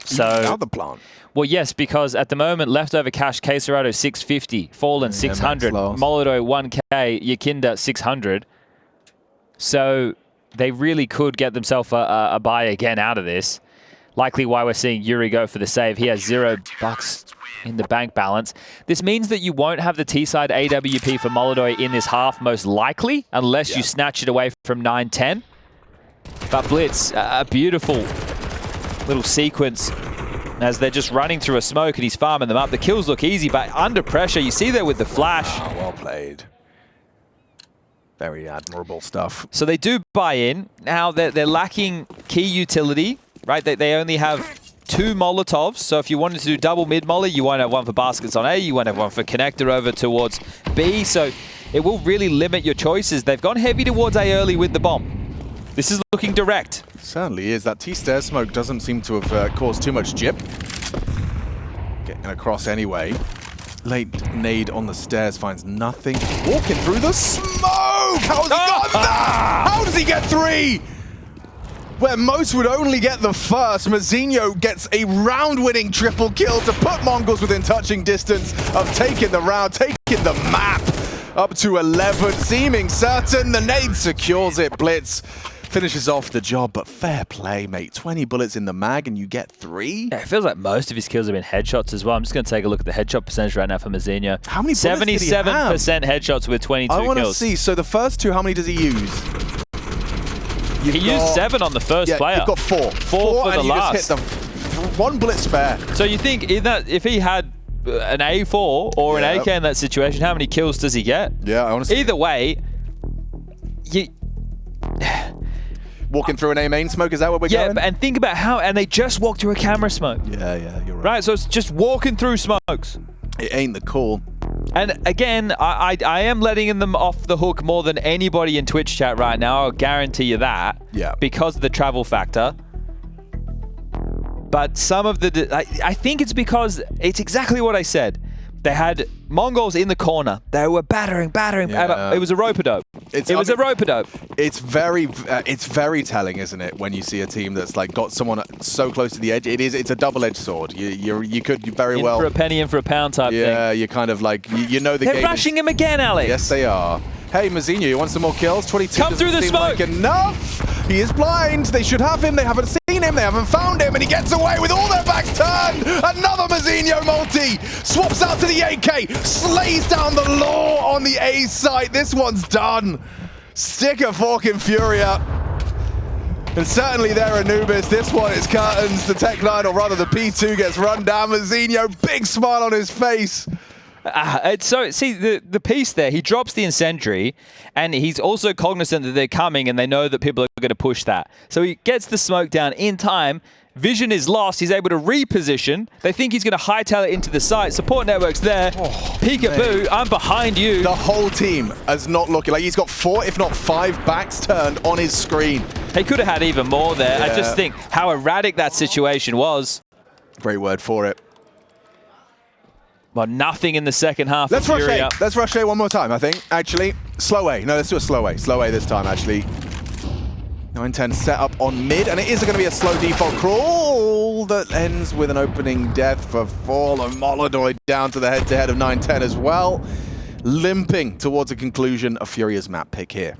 So Another plan. Well, yes, because at the moment, leftover cash, Serato 650, Fallen 600, Molotov 1K, Yukinda 600. So they really could get themselves a buy again out of this. Likely why we're seeing Yuri go for the save. He has $0 in the bank balance. This means that you won't have the T-side AWP for Molodoi in this half, most likely, unless you snatch it away from 9-10. But Blitz, a beautiful little sequence as they're just running through a smoke and he's farming them up. The kills look easy, but under pressure, you see there with the flash. Oh, well played. Very admirable stuff. So they do buy in. Now they're lacking key utility, right? They only have 2 Molotovs. So if you wanted to do double mid-molly, you won't have one for baskets on A, you won't have one for connector over towards B. So it will really limit your choices. They've gone heavy towards A early with the bomb. This is looking direct. Certainly is. That T-stairs smoke doesn't seem to have caused too much jip. Getting across anyway. Late nade on the stairs finds nothing. Walking through the smoke! How's he got that? How does he get 3? Where most would only get the first, Mazinho gets a round-winning triple kill to put Mongols within touching distance of taking the round, taking the map up to 11, seeming certain. The nade secures it. Blitz finishes off the job, but fair play, mate. 20 bullets in the mag and you get 3? Yeah, it feels like most of his kills have been headshots as well. I'm just going to take a look at the headshot percentage right now for Mazinho. How many bullets did he have? 77% headshots with 22 kills. I want to see. So the first 2, how many does he use? He used 7 on the first player. You've got 4. 4 for the last. Just hit the 1 bullet spare. So you think in that, if he had an A4 or an AK in that situation, how many kills does he get? Yeah, I want to see. Either way, walking through an A main smoke, is that what we're going? Yeah, and think about how, and they just walked through a camera smoke. Yeah, you're right. Right, so it's just walking through smokes. It ain't the call. And again, I am letting them off the hook more than anybody in Twitch chat right now. I'll guarantee you that. Yeah. Because of the travel factor. But some of the... I think it's because it's exactly what I said. They had Mongols in the corner. They were battering. Yeah. It was a rope-a-dope. It was a rope-a-dope. It's very telling, isn't it, when you see a team that's like got someone so close to the edge. It's a double-edged sword. You could very well... In for a penny, in for a pound type thing. Yeah, you're kind of like, you know the game. They're rushing him again, Alex. Yes, they are. Hey, Mazinho, you want some more kills? 22 Come through the smoke. Like enough. He is blind. They should have him. They haven't seen him. They haven't found him. And he gets away with all their backs turned. Another Mazinho multi. Swaps out to the AK. Slays down the law on the A site. This one's done. Stick a fork in FURIA. And certainly there, Anubis. This one is curtains. The Tech 9, or rather the P2, gets run down. Mazinho, big smile on his face. So, see, the piece there, he drops the incendiary, and he's also cognizant that they're coming, and they know that people are going to push that. So he gets the smoke down in time. Vision is lost. He's able to reposition. They think he's going to hightail it into the site. Support network's there. Peekaboo, I'm behind you. The whole team is not looking like he's got 4, if not 5 backs turned on his screen. He could have had even more there. Yeah. I just think how erratic that situation was. Great word for it. Well, nothing in the second half. Let's rush FURIA. A. Let's rush A one more time, I think. Actually, slow A. No, let's do a slow A. Slow A this time, actually. 9-10 set up on mid, and it is going to be a slow default crawl that ends with an opening death for Fall of Molodoi down to the head-to-head of 9-10 as well. Limping towards a conclusion of FURIA's map pick here.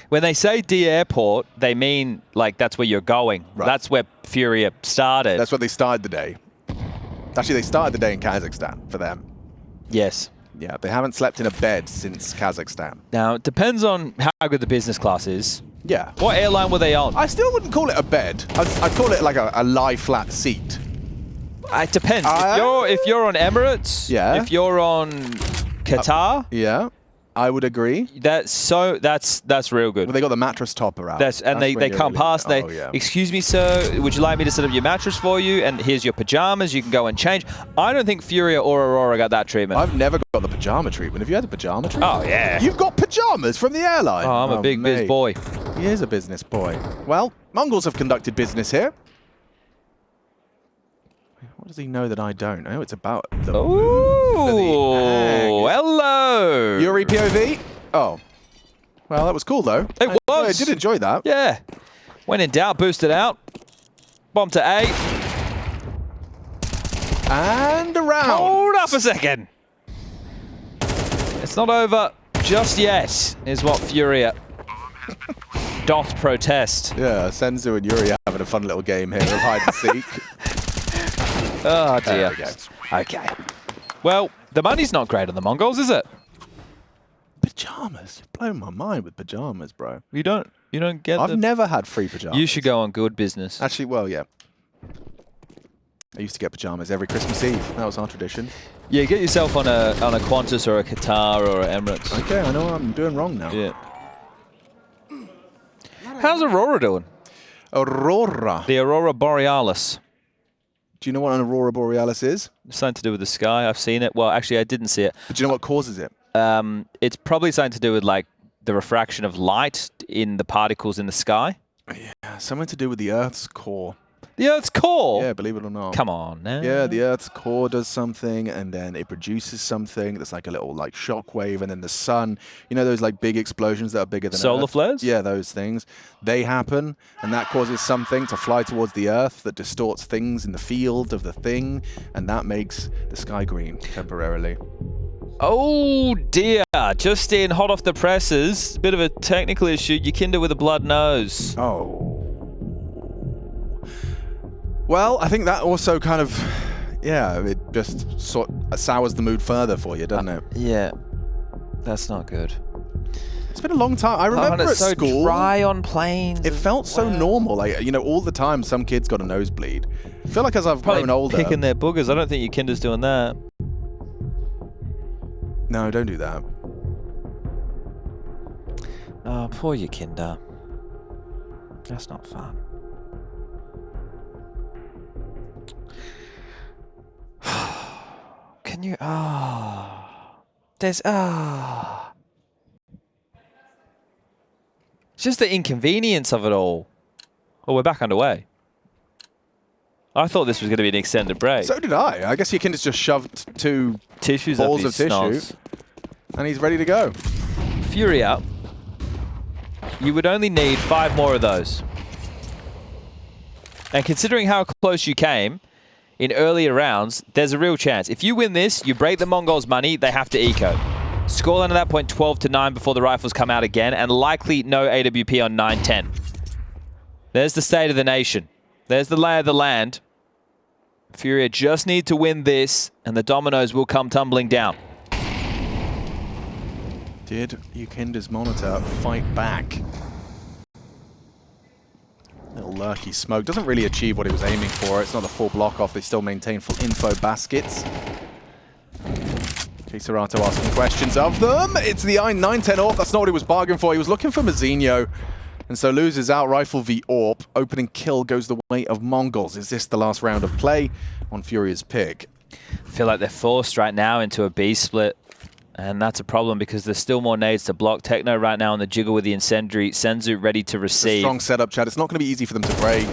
When they say D Airport, they mean like that's where you're going. Right. That's where FURIA started. That's where they started the day. Actually, they started the day in Kazakhstan for them. Yes. Yeah, they haven't slept in a bed since Kazakhstan. Now, it depends on how good the business class is. Yeah. What airline were they on? I still wouldn't call it a bed. I'd call it like a lie-flat seat. It depends. If you're on Emirates, yeah. If you're on Qatar, yeah, I would agree. That's real good. Well, they got the mattress topper out. They come past. Yeah. Excuse me, sir. Would you like me to set up your mattress for you? And here's your pajamas. You can go and change. I don't think FURIA or Aurora got that treatment. I've never got the pajama treatment. Have you had the pajama treatment? Oh yeah. You've got pajamas from the airline. Oh, I'm a big biz boy. He is a business boy. Well, Mongols have conducted business here. What does he know that I don't? Oh, it's about the Ooh, hello. Yuri POV? Oh. Well, that was cool, though. It was. I did enjoy that. Yeah. When in doubt, boost it out. Bomb to A. And around. Hold up a second. It's not over just yet, is what FURIA doth protest. Yeah, Senzu and Yuri are having a fun little game here of hide and seek. Oh, dear. There we go. Okay. Well, the money's not great on the Mongols, is it? Pajamas. You're blowing my mind with pajamas, bro. You don't get I've never had free pajamas. You should go on good business. Actually, well, yeah. I used to get pajamas every Christmas Eve. That was our tradition. Yeah, get yourself on a Qantas or a Qatar or an Emirates. Okay, I know what I'm doing wrong now. Yeah. How's Aurora doing? Aurora. The Aurora Borealis. Do you know what an Aurora Borealis is? Something to do with the sky. I've seen it. Well, actually, I didn't see it. But do you know what causes it? It's probably something to do with like the refraction of light in the particles in the sky. Yeah, something to do with the Earth's core. The Earth's core? Yeah, believe it or not. Come on now. Yeah, the Earth's core does something, and then it produces something that's like a little like shock wave, and then the sun, you know those like big explosions that are bigger than solar Earth? flares? Yeah, those things. They happen, and that causes something to fly towards the Earth that distorts things in the field of the thing, and that makes the sky green temporarily. Oh dear, just in hot off the presses, bit of a technical issue, Yukinda with a blood nose. Oh. Well, I think that also kind of, yeah, it just sours the mood further for you, doesn't it? Yeah, that's not good. It's been a long time. I remember it's at so school, dry on planes. it felt so normal. Like, you know, all the time some kids got a nosebleed. I feel like as I've Probably grown older. picking their boogers. I don't think Yukinda's doing that. No, don't do that. Oh, poor Yukinda. That's not fun. Can you... There's... It's just the inconvenience of it all. Oh, we're back underway. I thought this was going to be an extended break. So did I. I guess Yukinda's just shoved two Tissues balls up of his tissue, snots. and he's ready to go. FURIA, you would only need 5 more of those. And considering how close you came in earlier rounds, there's a real chance. If you win this, you break the Mongols' money, they have to eco. Scoreline at that point 12-9 before the rifles come out again, and likely no AWP on 9-10. There's the state of the nation. There's the lay of the land. FURIA just need to win this, and the dominoes will come tumbling down. Did Yukinda's monitor fight back? Little lurky smoke. Doesn't really achieve what he was aiming for. It's not a full block off. They still maintain full info baskets. Kisarato asking questions of them. It's the 9-10 AWP. That's not what he was bargaining for. He was looking for Mazinho. And so loses out rifle v AWP. Opening kill goes the way of Mongols. Is this the last round of play on FURIA's pick? I feel like they're forced right now into a B split. And that's a problem because there's still more nades to block. Techno right now on the jiggle with the incendiary. Senzu ready to receive. Strong setup, Chad. It's not going to be easy for them to break.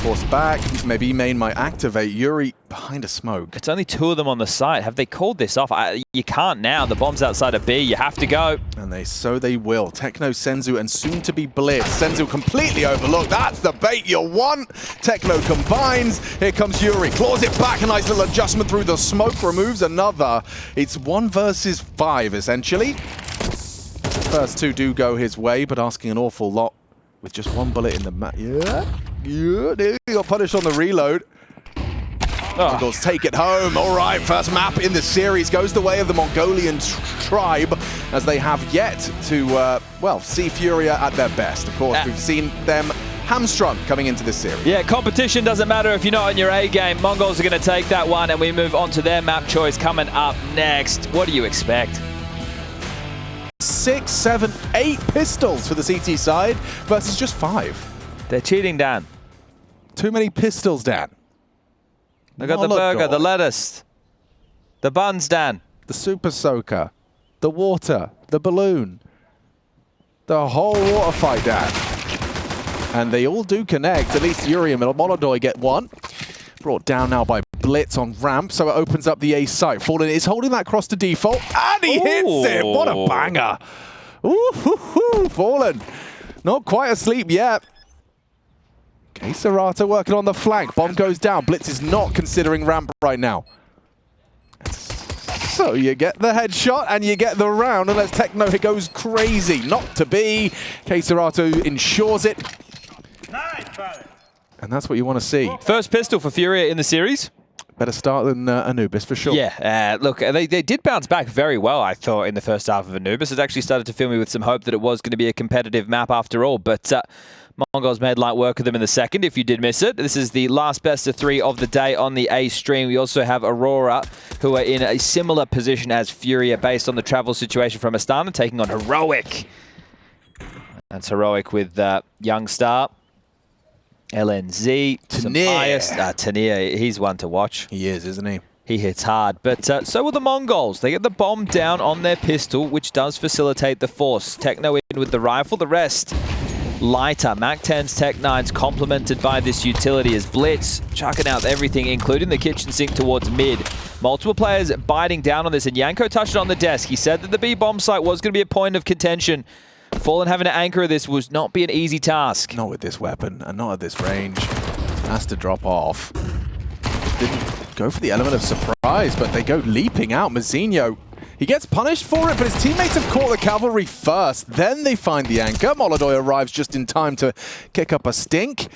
Forced back. Maybe main might activate. Yuri behind a smoke. It's only 2 of them on the site. Have they called this off? You can't now. The bomb's outside of B. You have to go. And they will. Techno, Senzu, and soon to be Blitz. Senzu completely overlooked. That's the bait you want. Techno combines. Here comes Yuri. Claws it back. A nice little adjustment through the smoke. Removes another. It's 1 versus 5, essentially. The first 2 do go his way, but asking an awful lot with just 1 bullet in the map. Yeah. He got punished on the reload. Mongols take it home. All right, first map in the series goes the way of the Mongolian tribe, as they have yet to, well, see FURIA at their best. Of course, we've seen them hamstrung coming into this series. Yeah, competition doesn't matter if you're not in your A game. Mongols are going to take that one, and we move on to their map choice coming up next. What do you expect? 6, 7, 8 pistols for the CT side versus just 5. They're cheating, Dan. Too many pistols, Dan. They got the burger, the lettuce, the buns, Dan. The super soaker, the water, the balloon, the whole water fight, Dan. And they all do connect. At least Yuri and Molodoi get 1. Brought down now by Blitz on ramp, so it opens up the A site. Fallen is holding that cross to default, and he hits it. What a banger. Ooh, Fallen. Not quite asleep yet. Kisarato working on the flank. Bomb goes down. Blitz is not considering ramp right now. So you get the headshot and you get the round, unless Techno goes crazy. Not to be. Keserato ensures it. And that's what you want to see. First pistol for FURIA in the series. Better start than Anubis, for sure. Yeah, look, they did bounce back very well, I thought, in the first half of Anubis. It actually started to fill me with some hope that it was going to be a competitive map after all, but Mongols made light work of them in the second, if you did miss it. This is the last best of 3 of the day on the A stream. We also have Aurora, who are in a similar position as FURIA based on the travel situation from Astana, taking on Heroic. That's Heroic with Young Star. LNZ, Tanir, he's one to watch. He is, isn't he? He hits hard. But so will the Mongols. They get the bomb down on their pistol, which does facilitate the force. Techno in with the rifle. The rest lighter. Mac-10's Tech-9's complemented by this utility as Blitz chucking out everything, including the kitchen sink towards mid. Multiple players biting down on this, and Yanko touched it on the desk. He said that the B bomb site was going to be a point of contention. Fallen having to anchor this was not be an easy task. Not with this weapon, and not at this range. Has to drop off. Didn't go for the element of surprise, but they go leaping out. Mazinho, he gets punished for it, but his teammates have caught the cavalry first. Then they find the anchor. Molodoi arrives just in time to kick up a stink.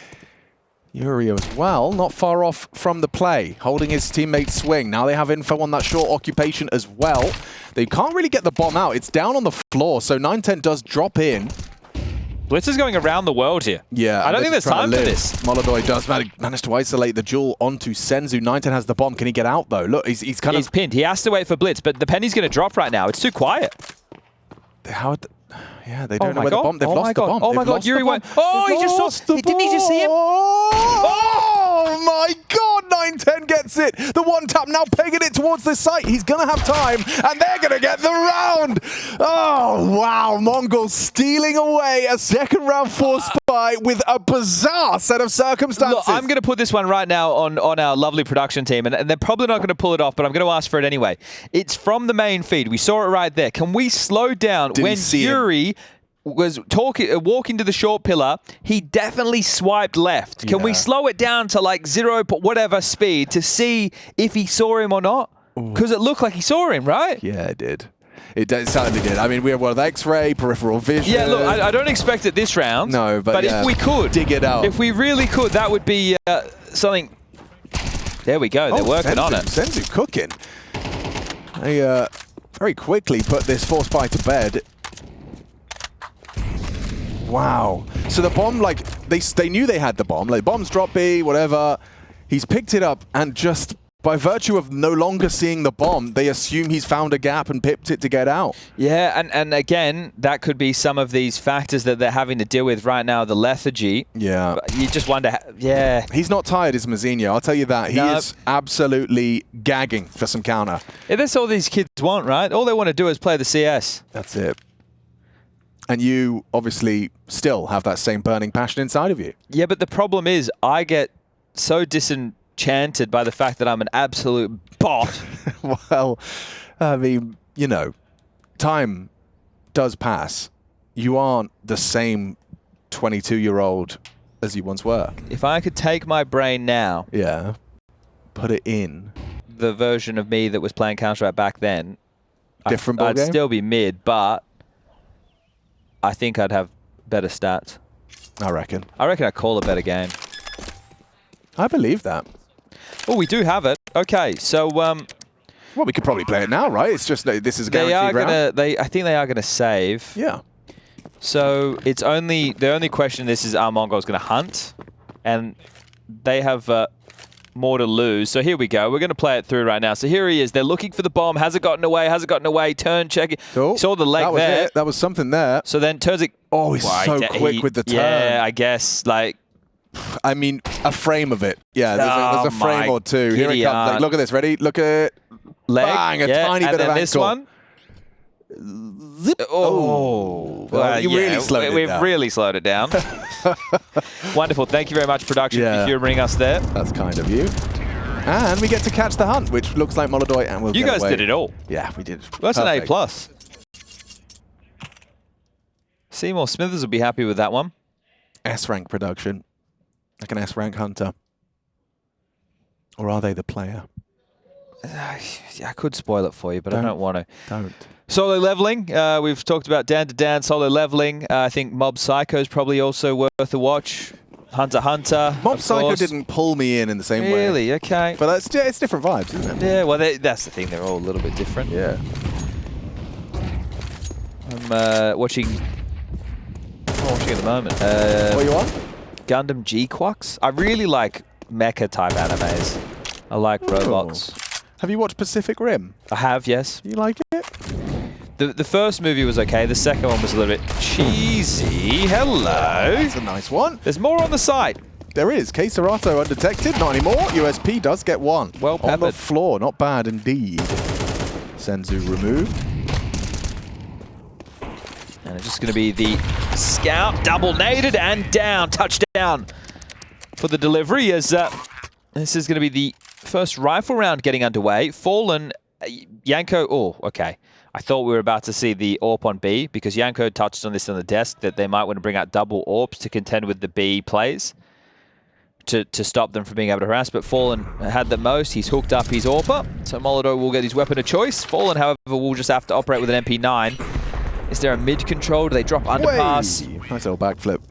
Yuria as well, not far off from the play, holding his teammate's swing. Now they have info on that short occupation as well. They can't really get the bomb out. It's down on the floor, so 910 does drop in. Blitz is going around the world here. Yeah. I don't think there's time for this. Molodoi does manage to isolate the duel onto Senzu. 910 has the bomb. Can he get out, though? Look, he's kind of... He's pinned. He has to wait for Blitz, but the penny's going to drop right now. It's too quiet. Yeah, they don't know where the bomb... They've lost the bomb. Oh my God, Yuri went... Oh, he just saw... Didn't he just see him? Oh my God, 910 gets it. The one tap now pegging it towards the site. He's going to have time, and they're going to get the round. Oh, wow. Mongols stealing away a second round 4 spy with a bizarre set of circumstances. Look, I'm going to put this one right now on our lovely production team, and they're probably not going to pull it off, but I'm going to ask for it anyway. It's from the main feed. We saw it right there. Can we slow down when Yuri was walking to the short pillar? He definitely swiped left. Can we slow it down to like 0 whatever speed to see if he saw him or not? Because it looked like he saw him, right? Yeah, it did. It certainly did. I mean, we have one with X-ray, peripheral vision. Yeah, look, I don't expect it this round. No, but if we could dig it out, if we really could, that would be something. There we go. They're working on it. Senzu cooking. They very quickly put this 4 spy to bed. Wow. So the bomb, like, they knew they had the bomb. Like, bombs drop B, whatever. He's picked it up, and just by virtue of no longer seeing the bomb, they assume he's found a gap and pipped it to get out. Yeah, and again, that could be some of these factors that they're having to deal with right now, the lethargy. Yeah. But you just wonder, yeah. He's not tired, is Mazinho. I'll tell you that. He is absolutely gagging for some counter. Yeah, that's all these kids want, right? All they want to do is play the CS. That's it. And you obviously still have that same burning passion inside of you. Yeah, but the problem is I get so disenchanted by the fact that I'm an absolute bot. Well, I mean, you know, time does pass. You aren't the same 22-year-old as you once were. If I could take my brain now, yeah, put it in the version of me that was playing Counter-Strike back then, different I'd ballgame? still be mid, but I think I'd have better stats. I reckon I'd call a better game. I believe that. Oh, we do have it. Okay, so well, we could probably play it now, right? It's just this is a guaranteed round. I think they are gonna save. Yeah. So it's only the only question. This is, are Mongols gonna hunt, and they have more to lose. So here we go. We're gonna play it through right now. So here he is. They're looking for the bomb. Has it gotten away? Has it gotten away? Turn, check it. Oh, saw the leg there. That was something there. So then turns it. Oh, he's so quick with the turn. Yeah, I guess like. I mean, a frame of it. Yeah, there's a frame or two. Here it comes. Like, look at this. Ready? Look at it. Leg. Bang, a tiny bit of ankle. This one. Zip. Oh. Well, you really slowed it down. We've really slowed it down. Wonderful. Thank you very much, production, for humouring us there. That's kind of you. And we get to catch the hunt, which looks like Molodoi, and we'll You guys did it all. Yeah, we did. That's an A+. Seymour Smithers will be happy with that one. S-rank production. Like an S-rank hunter. Or are they the player? I could spoil it for you, but I don't want to. Don't. Solo leveling. We've talked about Dan to Dan solo leveling. I think Mob Psycho is probably also worth a watch. Hunter Hunter. Mob Psycho didn't pull me in the same way. Really? Okay. But it's different vibes, isn't it? Yeah, well, that's the thing. They're all a little bit different. Yeah. I'm watching... I'm watching at the moment. What are you on? Gundam G-Quux. I really like mecha-type animes. I like robots. Have you watched Pacific Rim? I have, yes. You like it? The first movie was okay. The second one was a little bit cheesy. Hello. That's a nice one. There's more on the site. There is. K Serato undetected. Not anymore. USP does get one. Well peppered. On the floor. Not bad indeed. Senzu removed. And it's just going to be the scout. Double naded and down. Touchdown for the delivery as this is going to be the first rifle round getting underway. Fallen. Yanko. Oh, okay. I thought we were about to see the AWP on B because Yanko touched on this on the desk that they might want to bring out double AWPs to contend with the B plays to stop them from being able to harass. But Fallen had the most. He's hooked up his AWPer. So Molotov will get his weapon of choice. Fallen, however, will just have to operate with an MP9. Is there a mid control? Do they drop underpass? Way. Nice little backflip.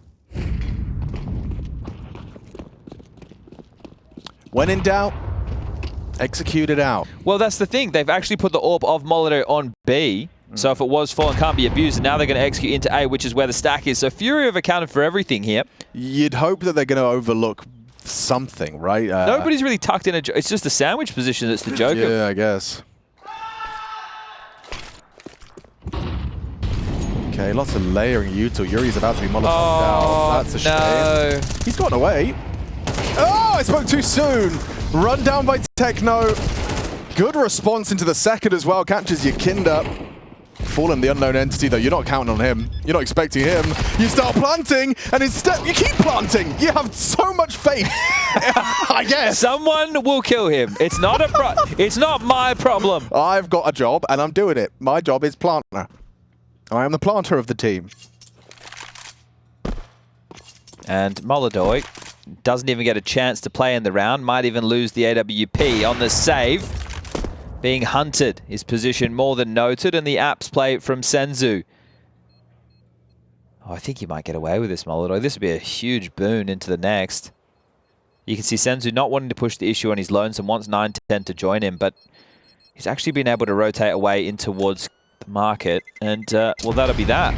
When in doubt, execute it out. Well, that's the thing. They've actually put the AWP of Molotov on B. So if it was Fallen, can't be abused. And now they're going to execute into A, which is where the stack is. So FURIA have accounted for everything here. You'd hope that they're going to overlook something, right? Nobody's really tucked in. It's just the sandwich position that's the joke. Yeah, I guess. Okay, lots of layering. Yuri's about to be Molotov down. That's a shame. He's gotten away. Oh, I spoke too soon. Run down by Techno. Good response into the second as well. Catches your Kinder. Fallen, the unknown entity, though. You're not counting on him. You're not expecting him. You start planting, and instead you keep planting. You have so much faith. I guess. Someone will kill him. It's not it's not my problem. I've got a job, and I'm doing it. My job is planter. I am the planter of the team. And Molodoi doesn't even get a chance to play in the round. Might even lose the AWP on the save. Being hunted. His position more than noted. And the apps play from Senzu. Oh, I think he might get away with this, Molodoi. This would be a huge boon into the next. You can see Senzu not wanting to push the issue on his lonesome. Wants 9-10 to join him. But he's actually been able to rotate away in towards the market. And, well, that'll be that.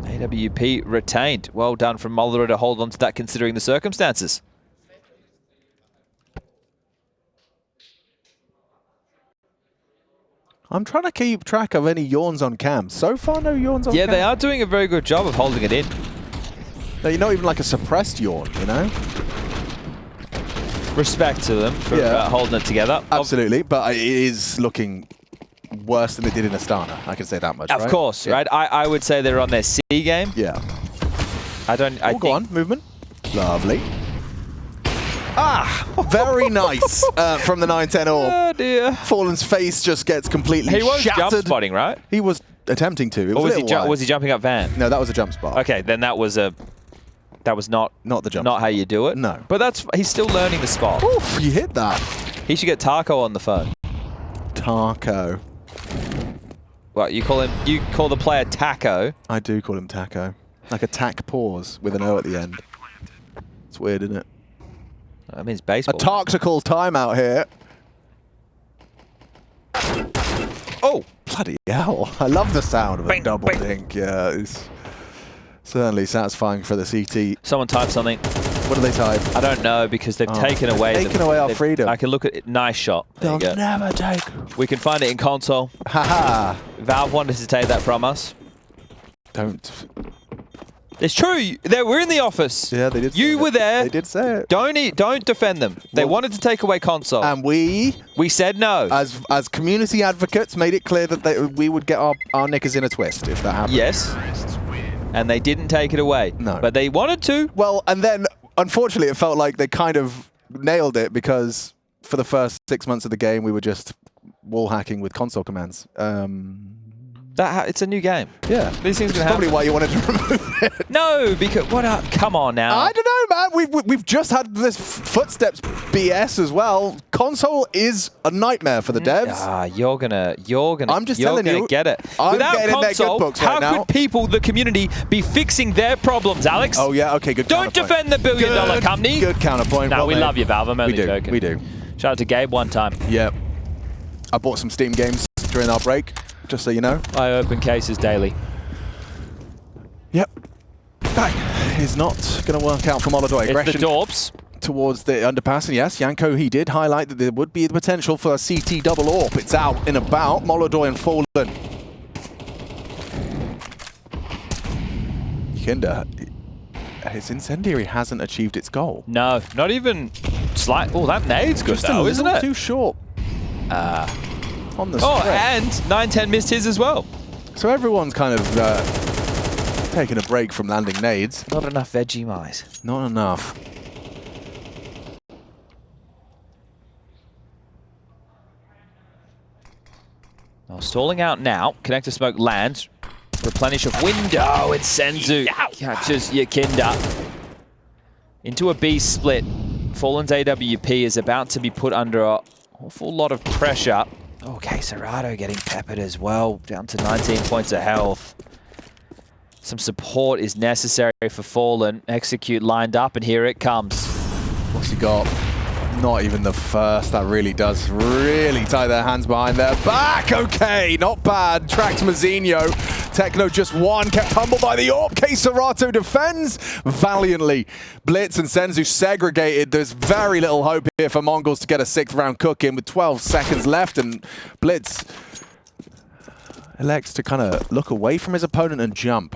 AWP retained. Well done from Molodoi to hold on to that considering the circumstances. I'm trying to keep track of any yawns on cam. So far, no yawns on cam. Yeah, they are doing a very good job of holding it in. No, you're not even like a suppressed yawn, you know? Respect to them for holding it together. Absolutely, but it is looking worse than it did in Astana. I can say that much, Of course, right? I would say they're on their C game. Yeah. Go on, movement. Lovely. Ah, very nice from the 9-10 AWP. Oh, dear. Fallen's face just gets completely shattered. He was jump spotting, right? He was attempting to. Or was he jumping up van? No, that was a jump spot. Okay, then that was not the jump. Not how you do it. No. But he's still learning the spot. Oof, you hit that. He should get Taco on the phone. Taco. What, you call the player Taco? I do call him Taco. Like a tack pause with an O at the end. It's weird, isn't it? That means baseball. A tactical timeout here. Oh, bloody hell. I love the sound of a double dink. Yeah, it's certainly satisfying for the CT. Someone typed something. What do they type? I don't know because they've taken away our freedom. I can look at it. Nice shot. They'll never take. We can find it in console. Haha. Valve wanted to take that from us. Don't. It's true. We're in the office. Yeah, they did. You were there. They did say it. Don't defend them. They wanted to take away console. And we said no. As community advocates, made it clear that we would get our knickers in a twist if that happened. Yes. And they didn't take it away. No. But they wanted to. Well, and then, unfortunately, it felt like they kind of nailed it because for the first 6 months of the game, we were just wall hacking with console commands. It's a new game. Yeah. These things can happen. Probably why you wanted to remove it. No, because come on now. I don't know, man. We've just had this footsteps BS as well. Console is a nightmare for the devs. You're gonna. I'm just telling you, get it. I'm Without getting in their good books right now. How could people, the community, be fixing their problems, Alex? Oh yeah, okay, good. Don't defend the billion-dollar company. Good counterpoint. No, we love you, Valve. I'm only joking. We do. Shout out to Gabe one time. Yeah. I bought some Steam games during our break, just so you know. I open cases daily. Yep. That is not going to work out for Molodoi. It's the Dorps. Towards the underpass, and yes, Yanko, he did highlight that there would be the potential for a CT double AWP. It's out and about. Molodoi and Fallen. Kinder, his incendiary hasn't achieved its goal. No, not even slight. Oh, that nade's good though, isn't it? Too short. On the spread. And 9-10 missed his as well. So everyone's kind of taking a break from landing nades. Not enough Vegemite. Not enough. Well, stalling out now. Connector smoke lands. Replenish of window. It's Senzu. Catches Yakinda. Into a B split. Fallen's AWP is about to be put under an awful lot of pressure. Okay, Serato getting peppered as well. Down to 19 points of health. Some support is necessary for Fallen. Execute lined up, and here it comes. What's he got? Not even the first. That really does tie their hands behind their back. Okay, not bad. Tracked Mazinho. Techno just one, kept humbled by the AWP. K Serato defends valiantly. Blitz and Senzu segregated. There's very little hope here for Mongols to get a 6th round cook in with 12 seconds left, and Blitz elects to kind of look away from his opponent and jump.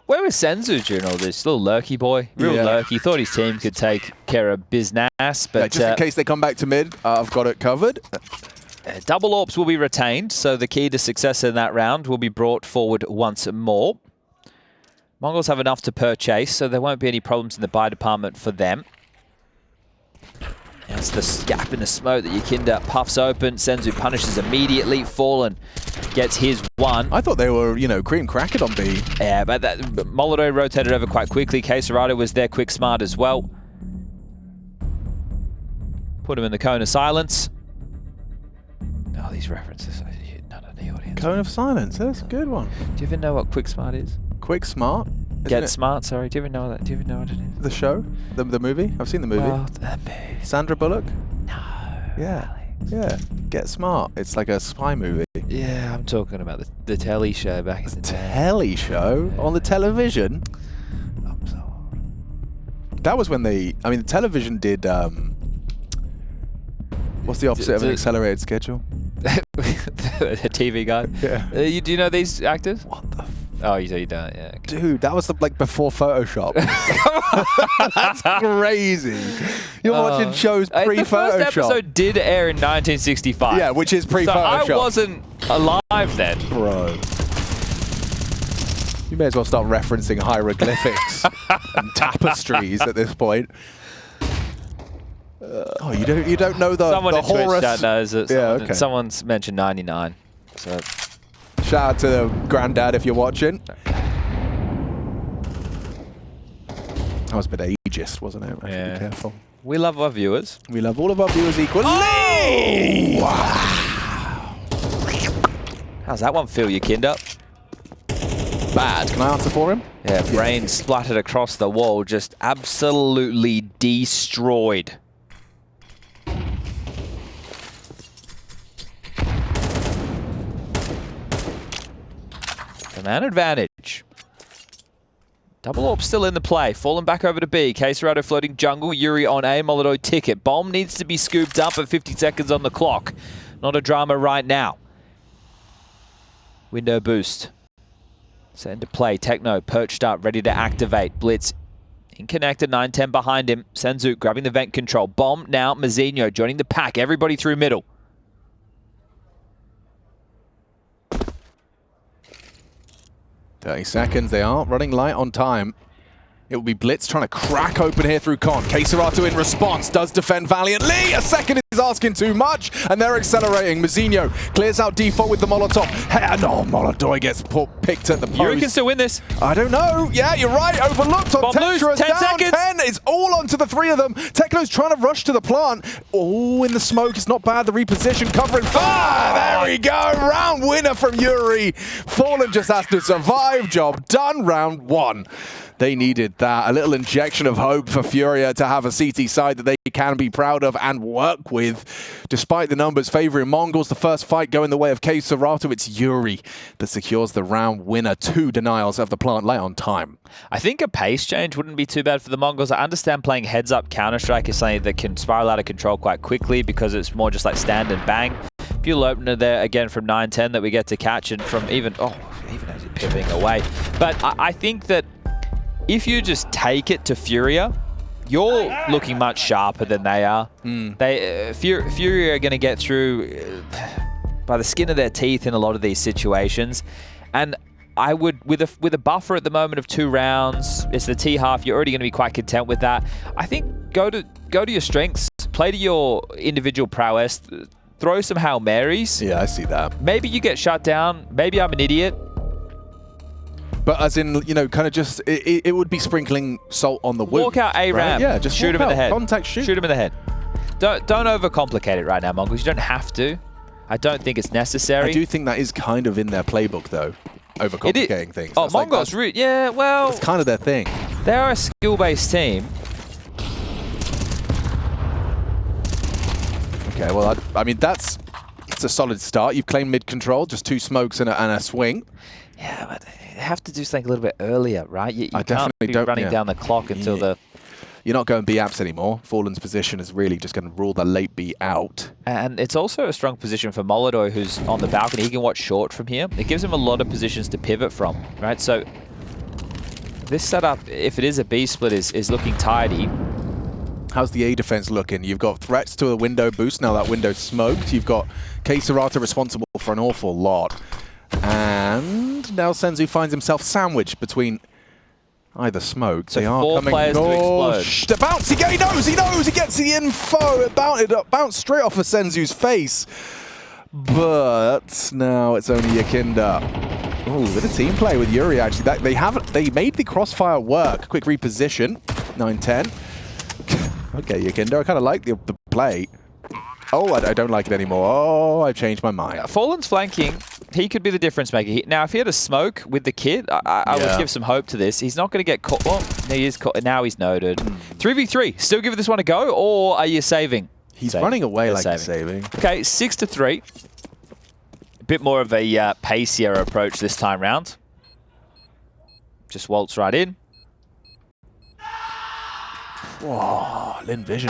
Where was Senzu during all this? Little lurky boy, real lurky. Thought his team could take care of business, but yeah, just in case they come back to mid, I've got it covered. Double AWPs will be retained, so the key to success in that round will be brought forward once more. Mongols have enough to purchase, so there won't be any problems in the buy department for them. That's the gap in the smoke that Yakinda puffs open. Senzu punishes immediately. Fallen gets his one. I thought they were, you know, cream cracking on B. Yeah, but Molodoi rotated over quite quickly. K Serato was there quick smart as well. Put him in the cone of silence. Oh, these references, none of the audience. Cone of silence, that's a good one. Do you even know what quick smart is? Quick smart? Get smart, sorry. Do you even know that? Do you even know what it is? The show? The movie? I've seen the movie. Oh, the movie. Sandra Bullock? No. Yeah. Alex. Yeah. Get Smart. It's like a spy movie. Yeah, I'm talking about the telly show back in the day. Telly show? On the television? I'm so old. That was when the television did, what's the opposite of an accelerated schedule? The TV guy? Yeah. Do you know these actors? What the Oh, you don't, yeah. Okay. Dude, that was like before Photoshop. That's crazy. You're watching shows pre-Photoshop. The first episode did air in 1965. Yeah, which is pre-Photoshop. So I wasn't alive then. Bro. You may as well start referencing hieroglyphics and tapestries at this point. Oh, you don't know the Someone in Horus. Twitch chat knows it. Okay. Someone's mentioned 99. So shout out to the granddad if you're watching. That was a bit ageist, wasn't it? I should be careful. We love our viewers. We love all of our viewers equally. Oh! Wow. How's that one feel, Yakinda? Bad. Can I answer for him? Yeah, brain splattered across the wall, just absolutely destroyed. The man advantage. Double AWP still in the play. Fallen back over to B. K Serato floating jungle. Yuri on A. Molodoi ticket. Bomb needs to be scooped up at 50 seconds on the clock. Not a drama right now. Window boost. Set into play. Techno perched up, ready to activate. Blitz in connector. 9-10 behind him. Senzu grabbing the vent control. Bomb now. Mazinho joining the pack. Everybody through middle. Seconds, they are running light on time. It will be Blitz trying to crack open here through Con. K Serato in response does defend valiantly. A second is is asking too much, and they're accelerating. Mazinho clears out default with the Molotov. Hey, no, Molotov gets picked at the post. Yuri can still win this. I don't know. Yeah, you're right. Overlooked on Tetra. 10 down seconds. 10. It's all onto the three of them. Tekno's trying to rush to the plant. Oh, in the smoke. It's not bad. The reposition covering. There we go. Round winner from Yuri. Fallen just has to survive. Job done. Round 1. They needed that. A little injection of hope for FURIA to have a CT side that they can be proud of and work with. Despite the numbers favoring Mongols, the first fight going the way of K Serato, it's Yuri that secures the round winner. 2 denials of the plant lay on time. I think a pace change wouldn't be too bad for the Mongols. I understand playing heads-up Counter-Strike is something that can spiral out of control quite quickly because it's more just like stand and bang. Beautiful opener there again from 9-10 that we get to catch, and from even as you're pivoting away. But I think that if you just take it to FURIA, you're looking much sharper than they are. FURIA are going to get through by the skin of their teeth in a lot of these situations. And I would, with a buffer at the moment of 2 rounds, it's the T half, you're already going to be quite content with that. I think go to your strengths, play to your individual prowess, throw some Hail Marys. Yeah, I see that. Maybe you get shut down. Maybe I'm an idiot. But as in, you know, kind of just, it would be sprinkling salt on the wound. Walk out A-Ram. Right? Yeah, just shoot him in the head. Contact shoot. Shoot him in the head. Don't overcomplicate it right now, Mongols. You don't have to. I don't think it's necessary. I do think that is kind of in their playbook, though. Overcomplicating things. Oh, Mongols, yeah, well... It's kind of their thing. They are a skill-based team. Okay, well, I mean, it's a solid start. You've claimed mid-control, just 2 smokes and a swing. Yeah, but you have to do something a little bit earlier, right? You I can't definitely be don't, running down the clock until the... You're not going B-apps anymore. Fallen's position is really just going to rule the late B out. And it's also a strong position for Molotov, who's on the balcony. He can watch short from here. It gives him a lot of positions to pivot from, right? So this setup, if it is a B split, is looking tidy. How's the A defense looking? You've got threats to a window boost. Now that window's smoked. You've got K Serato responsible for an awful lot. And now Senzu finds himself sandwiched between either smoke. So they are 4 coming. players to explode. The bounce. He knows. He gets the info. It bounced straight off of Senzu's face. But now it's only Yakinda. Oh, a bit of team play with Yuri, actually. They made the crossfire work. Quick reposition. 9-10. Okay, Yakinda, I kind of like the play. Oh, I don't like it anymore. Oh, I've changed my mind. Fallen's flanking. He could be the difference maker. Now, if he had a smoke with the kid, I would give some hope to this. He's not going to get caught. Well, he is caught. Now he's noted. 3v3. Still give this one a go, or are you saving? He's running away like he's saving. Okay, 6-3. A bit more of a pacier approach this time round. Just waltz right in. Whoa, Lin Vision.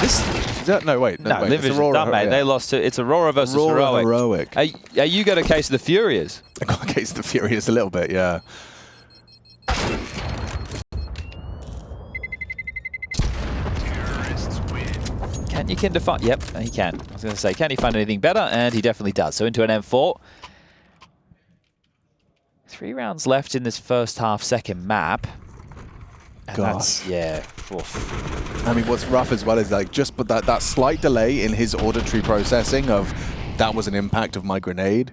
No, wait. No, Lin Vision's done, mate. They lost to... It's Aurora versus Heroic. Are you got a case of the Furias? I got a case of the Furias a little bit, yeah. Can Yakinda find... Yep, he can. I was going to say, can he find anything better? And he definitely does. So into an M4. 3 rounds left in this first half, second map. Gosh. Yeah. Oof. I mean, what's rough as well is like just but that slight delay in his auditory processing of that was an impact of my grenade.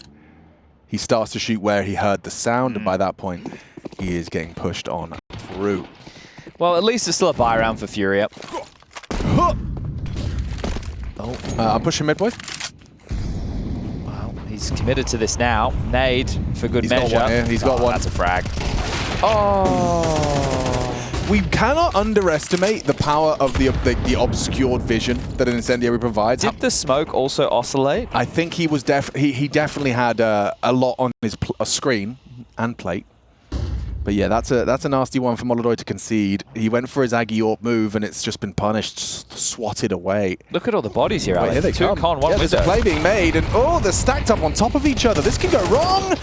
He starts to shoot where he heard the sound, and by that point, he is getting pushed on through. Well, at least it's still a buy round for FURIA. I'm pushing mid, boys. Well, he's committed to this now. Nade for good measure. Got one here. He's got one. That's a frag. Oh. We cannot underestimate the power of the obscured vision that an incendiary provides. Did the smoke also oscillate? I think he was he definitely had a lot on his screen and plate. But yeah, that's a nasty one for Molotov to concede. He went for his Aggie Orp move, and it's just been punished, swatted away. Look at all the bodies here, Alex. Here they come. 2 con, 1 there's a play being made, and oh, they're stacked up on top of each other. This can go wrong.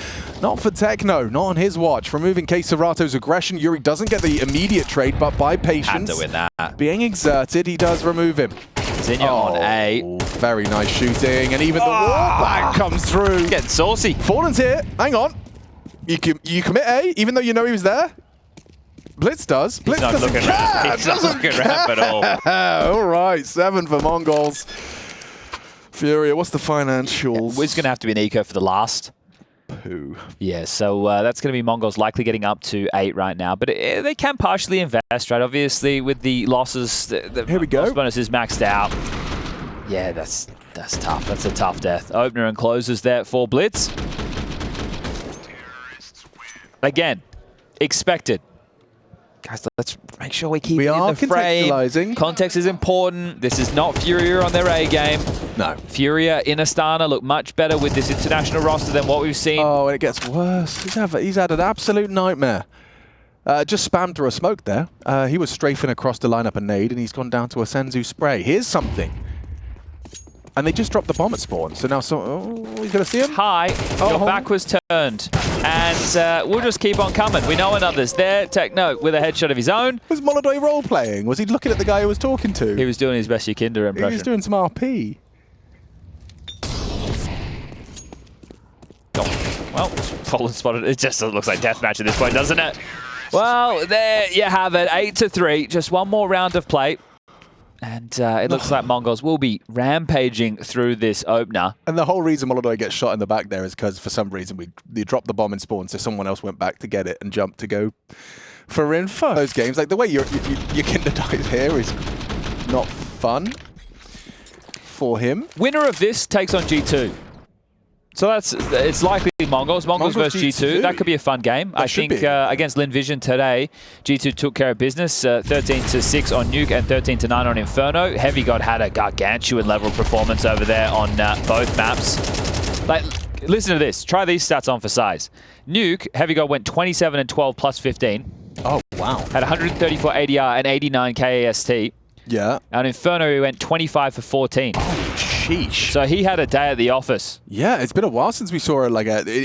Not for Tekno, not on his watch. Removing K Serato's aggression, Yuri doesn't get the immediate trade, but by patience, had to win that. Being exerted, he does remove him. Zinnia on A. Very nice shooting, and even the wallbang comes through. Getting saucy. Fallen's here. Hang on. You commit A, even though you know he was there? Blitz does. Blitz doesn't care. He's not looking ramp at all. All right, 7 for Mongols. FURIA, what's the financials? It's going to have to be an eco for the last. Poo. Yeah, so that's going to be Mongols likely getting up to 8 right now. But they can partially invest, right? Obviously, with the losses, the Here we go. bonus is maxed out. Yeah, that's tough. That's a tough death. Opener and closes there for Blitz. Again, expected. Guys, let's make sure we keep it in the frame. Contextualizing. Context is important. This is not FURIA on their A game. No. FURIA in Astana look much better with this international roster than what we've seen. Oh, and it gets worse. He's had an absolute nightmare. Just spammed through a smoke there. He was strafing across the lineup and nade, and he's gone down to a Senzu spray. Here's something. And they just dropped the bomb at spawn. So now, he's going to see him? Hi, your back was turned. And we'll just keep on coming. We know another's there. Techno with a headshot of his own. Was Molodoi role-playing? Was he looking at the guy who was talking to? He was doing his best Yukinda impression. He was doing some RP. Oh, well, Fallen spotted. It just looks like deathmatch at this point, doesn't it? Well, there you have it. 8-3. Just one more round of play. And it looks like Mongols will be rampaging through this opener. And the whole reason Molodoi gets shot in the back there is because for some reason they dropped the bomb in spawn, so someone else went back to get it and jumped to go for info. Those games, like the way your Yukinda dies here is not fun for him. Winner of this takes on G2. So it's likely Mongols versus G2. That could be a fun game. I think against Lin Vision today, G2 took care of business. 13-6 on Nuke and 13-9 on Inferno. Heavy God had a gargantuan level of performance over there on both maps. Like, listen to this. Try these stats on for size. Nuke, Heavy God went 27-12 plus 15. Oh, wow. Had 134 ADR and 89 KAST. Yeah. And Inferno, he went 25 for 14. Oh, sheesh. So he had a day at the office. Yeah, it's been a while since we saw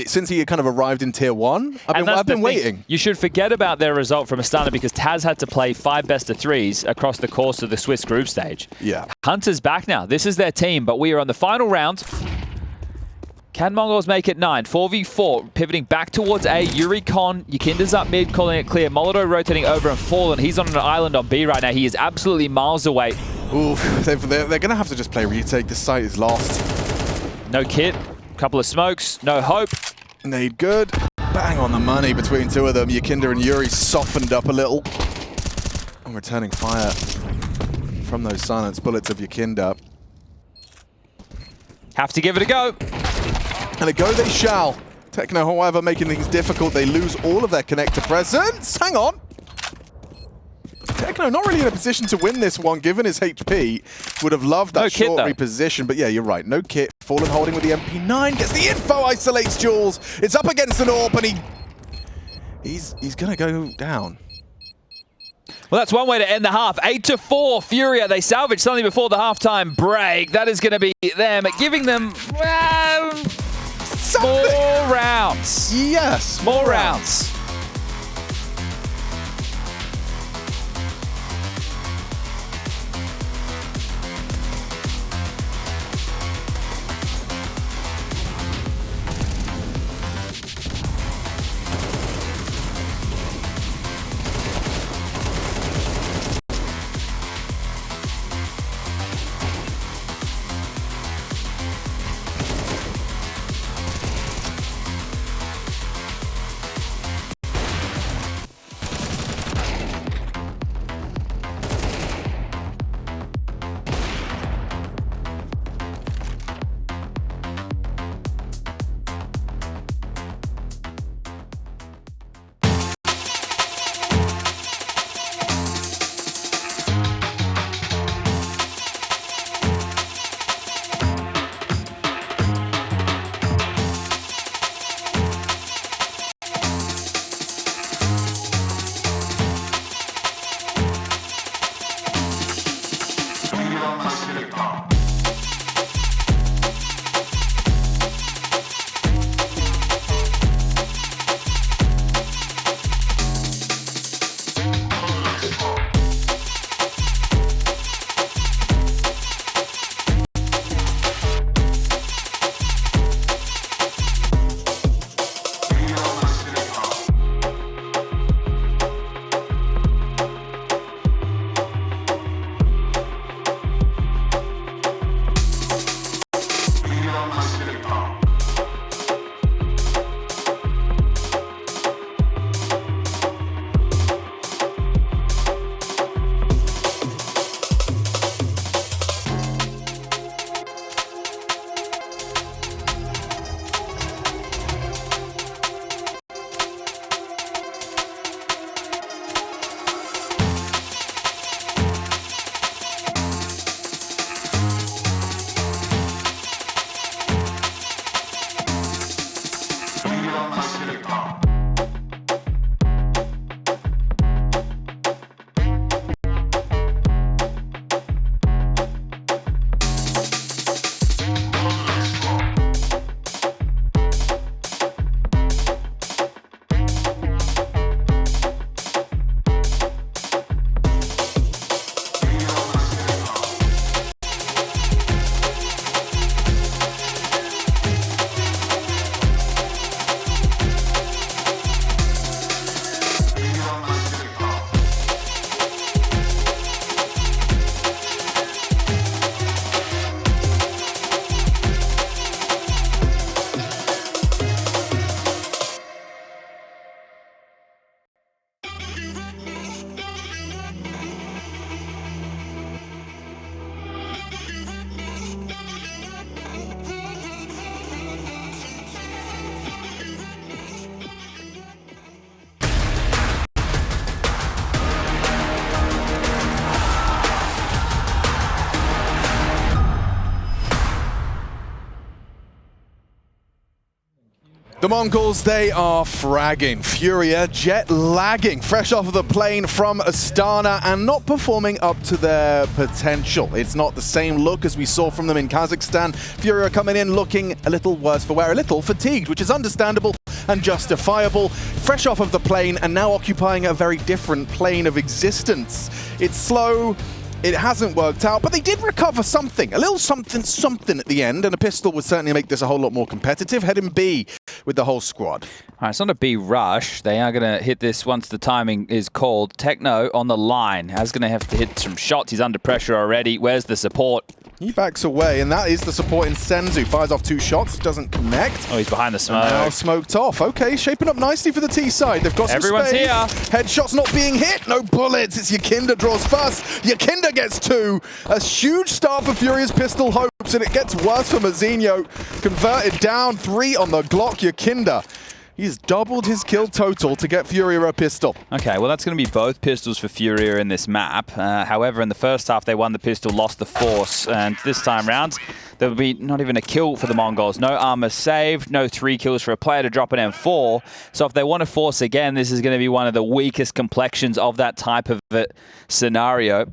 since he kind of arrived in Tier 1. I've been waiting. You should forget about their result from Astana because Taz had to play 5 best-of-3s across the course of the Swiss group stage. Yeah. Hunter's back now. This is their team, but we are on the final round. Can Mongols make it 9? 4v4, pivoting back towards A. Yurikon, Yukinda's up mid, calling it clear. Molodoi rotating over and Fallen. He's on an island on B right now. He is absolutely miles away. Oof, they're going to have to just play retake. This site is lost. No kit, couple of smokes, no hope. Nade good. Bang on the money between two of them. Yukinda and Yuri softened up a little. And returning fire from those silenced bullets of Yukinda. Have to give it a go. And a go they shall. Techno, however, making things difficult. They lose all of their connector presence. Hang on. Techno not really in a position to win this one, given his HP. Would have loved that short reposition, but yeah, you're right. No kit. Fallen holding with the MP9. Gets the info, isolates Jules. It's up against an AWP, and he's going to go down. Well, that's one way to end the half. 8-4, FURIA. They salvaged something before the halftime break. That is going to be them, giving them more rounds. Yes, more rounds. The Mongols, they are fragging. FURIA jet lagging, fresh off of the plane from Astana and not performing up to their potential. It's not the same look as we saw from them in Kazakhstan. FURIA coming in looking a little worse for wear, a little fatigued, which is understandable and justifiable. Fresh off of the plane and now occupying a very different plane of existence. It's slow. It hasn't worked out, but they did recover something, a little something at the end, and a pistol would certainly make this a whole lot more competitive. Heading B with the whole squad. All right, it's not a B rush. They are going to hit this once the timing is called. Techno on the line. Has going to have to hit some shots. He's under pressure already. Where's the support? He backs away, and that is the support in Senzu. Fires off 2 shots, doesn't connect. Oh, he's behind the smoke. And now smoked off. Okay, shaping up nicely for the T side. They've got some Everyone's space. here. Headshots not being hit. No bullets. It's Yakinda draws first. Yakinda gets 2. A huge start for FURIA's pistol hopes, and it gets worse for Mazinho. Converted down 3 on the Glock. Yakinda. He's doubled his kill total to get FURIA a pistol. Okay, well, that's going to be both pistols for FURIA in this map. However, in the first half, they won the pistol, lost the force. And this time round, there will be not even a kill for the Mongols. No armor saved, no 3 kills for a player to drop an M4. So if they want to force again, this is going to be one of the weakest complexions of that type of scenario.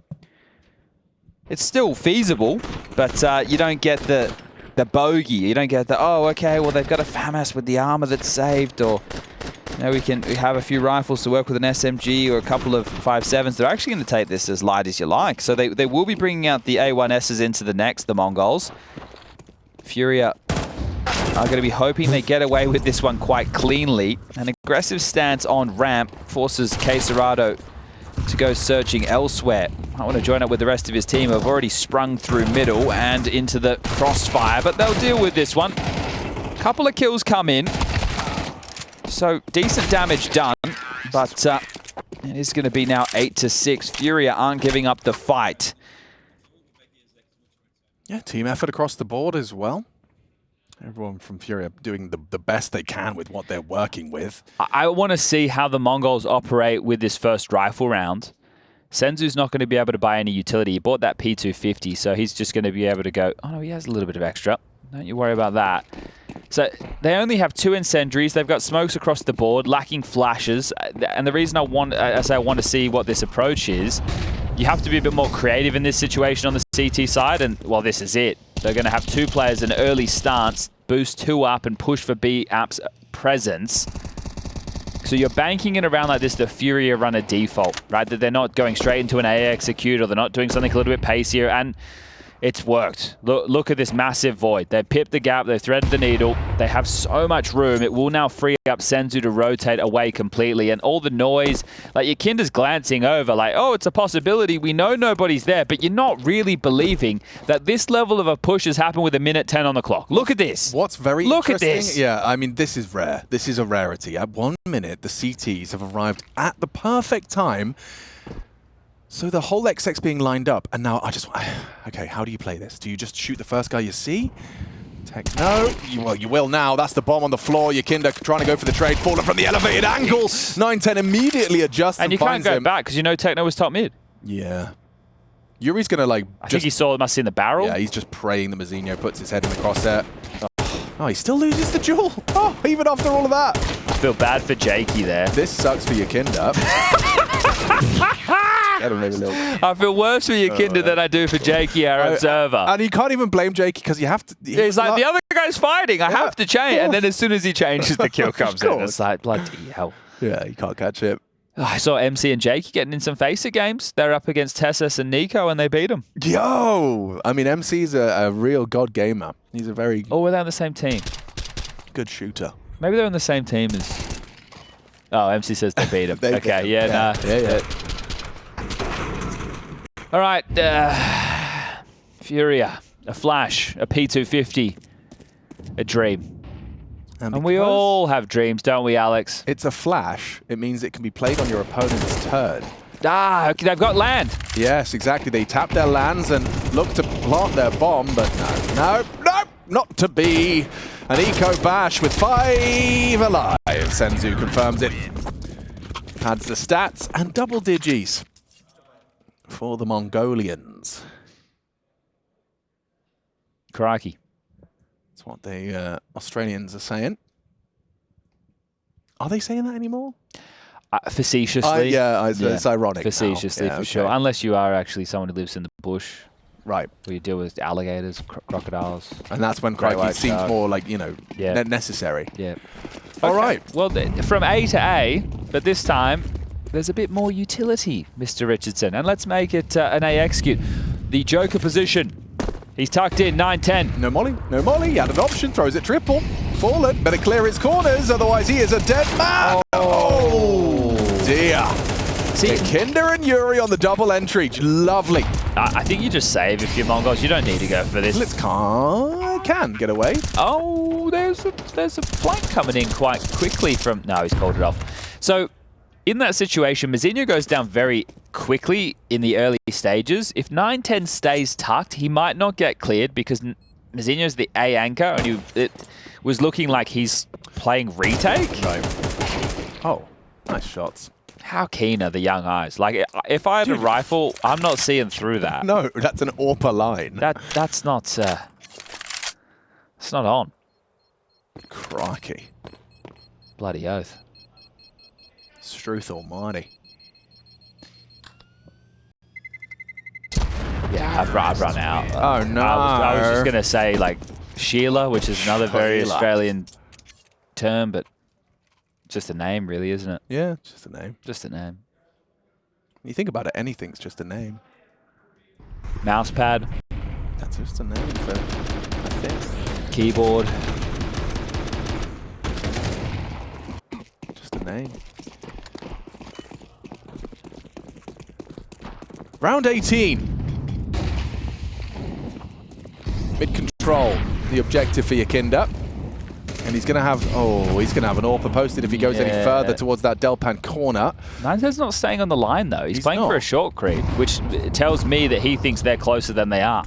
It's still feasible, but you don't get the bogey. You don't get the, oh, okay, well, they've got a FAMAS with the armor that's saved, or, you know, we have a few rifles to work with an SMG or a couple of 5.7s. They're actually going to take this as light as you like. So they will be bringing out the A1Ss into the next, the Mongols. FURIA are going to be hoping they get away with this one quite cleanly. An aggressive stance on ramp forces Quesarado to go searching elsewhere. I want to join up with the rest of his team who have already sprung through middle and into the crossfire, but they'll deal with this one. Couple of kills come in, so decent damage done, but it is going to be now 8-6. FURIA aren't giving up the fight. Yeah, team effort across the board as well. Everyone from FURIA doing the best they can with what they're working with. I want to see how the Mongols operate with this first rifle round. Senzu's not going to be able to buy any utility. He bought that P250, so he's just going to be able to go, oh no, he has a little bit of extra. Don't you worry about that. So they only have 2 incendiaries. They've got smokes across the board, lacking flashes. And the reason I want to see what this approach is, you have to be a bit more creative in this situation on the CT side, and well, this is it. They're going to have 2 players in early stance, boost 2 up and push for B app's presence. So you're banking it around like this, the FURIA run a default, right? That they're not going straight into an A execute, or they're not doing something a little bit pacier, and it's worked. Look at this massive void. They've pipped the gap, they've threaded the needle, they have so much room. It will now free up Senzu to rotate away completely, and all the noise, like Yakinda's glancing over like, oh, it's a possibility, we know nobody's there, but you're not really believing that this level of a push has happened with 1:10 on the clock. Look at this. What's very interesting, look at this. Yeah, I mean, this is rare. This is a rarity. At 1 minute, the CTs have arrived at the perfect time. So the whole XX being lined up, and now okay, how do you play this? Do you just shoot the first guy you see? Techno, well, you will now. That's the bomb on the floor. Yakinda trying to go for the trade, falling from the elevated angle. 9-10 immediately adjusts and you can't go back because you know Techno was top mid. Yeah. Yuri's going to like... I think he saw, must see in the barrel. Yeah, he's just praying that Mazinho puts his head in the crosshair. Oh, he still loses the duel. Oh, even after all of that. I feel bad for Jakey there. This sucks for Yakinda. I don't even know. I feel worse for Yakinda than I do for Jakey, our observer. And you can't even blame Jakey because you have to... He's like, the other guy's fighting. I have to change. And then as soon as he changes, the kill comes in. It's like, bloody hell. Yeah, you can't catch it. I saw MC and Jakey getting in some Facer games. They're up against Tessus and Nico, and they beat them. Yo! I mean, MC's a real god gamer. He's a very... Oh, were they on the same team? Good shooter. Maybe they're on the same team as... Oh, MC says they beat him. Okay, yeah, nah. Yeah. All right, FURIA, a flash, a P250, a dream. And we all have dreams, don't we, Alex? It's a flash. It means it can be played on your opponent's turn. Ah, okay, they've got land. Yes, exactly. They tap their lands and look to plant their bomb, but no, not to be. An eco bash with 5 alive. Senzu confirms it. Adds the stats and double digis for the Mongolians. Crikey. That's what the Australians are saying. Are they saying that anymore? Facetiously. It's ironic. Facetiously, for sure. Unless you are actually someone who lives in the bush. Right. Where you deal with alligators, crocodiles. And that's when crikey seems more like, you know, necessary. Yeah. All right. Well, from A to A, but this time there's a bit more utility, Mr. Richardson. And let's make it an A execute. The Joker position. He's tucked in, 9-10. No molly, no molly. He had an option, throws it triple. Fallen, better clear his corners, otherwise he is a dead man. Oh dear. See, Kinder and Yuri on the double entry. Lovely. I think you just save if you're Mongols. You don't need to go for this. Blitz can get away. Oh, there's a flank coming in quite quickly from... No, he's called it off. So, in that situation, Mazinho goes down very quickly in the early stages. If 9-10 stays tucked, he might not get cleared because Mazinho's the A anchor, and it was looking like he's playing retake. Right. Oh, nice shots. How keen are the young eyes? Like, if I had a rifle, I'm not seeing through that. No, that's an AWPer line. That's not... it's not on. Crikey. Bloody oath. Struth almighty. Yeah, I've run out. Oh, no. I was just going to say, like, Sheila, which is another very Australian term, but just a name, really, isn't it? Yeah, it's just a name. Just a name. When you think about it, anything's just a name. Mousepad. That's just a name for a thing. Keyboard. Just a name. Round 18. Mid-control, the objective for Yakinda. And he's going to have, he's going to have an AWPer posted if he goes any further towards that Delpan corner. 9-10's not staying on the line, though. He's playing for a short creep, which tells me that he thinks they're closer than they are.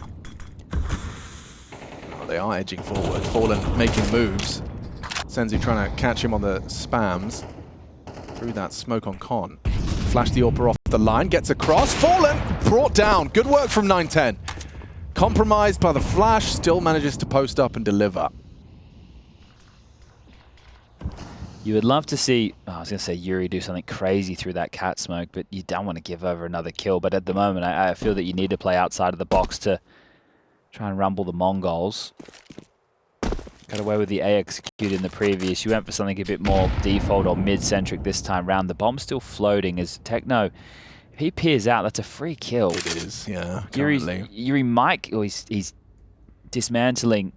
Oh, they are edging forward. Fallen making moves. Senzu trying to catch him on the spams. Through that smoke on Con. Flash the AWPer off the line, gets across. Fallen brought down. Good work from 9-10. Compromised by the flash, still manages to post up and deliver. You would love to see, I was going to say Yuri do something crazy through that cat smoke, but you don't want to give over another kill. But at the moment, I feel that you need to play outside of the box to try and rumble the Mongols. Got away with the A execute in the previous. You went for something a bit more default or mid-centric this time round. The bomb's still floating as Techno, if he peers out, that's a free kill. It is, yeah, Yuri might, or he's dismantling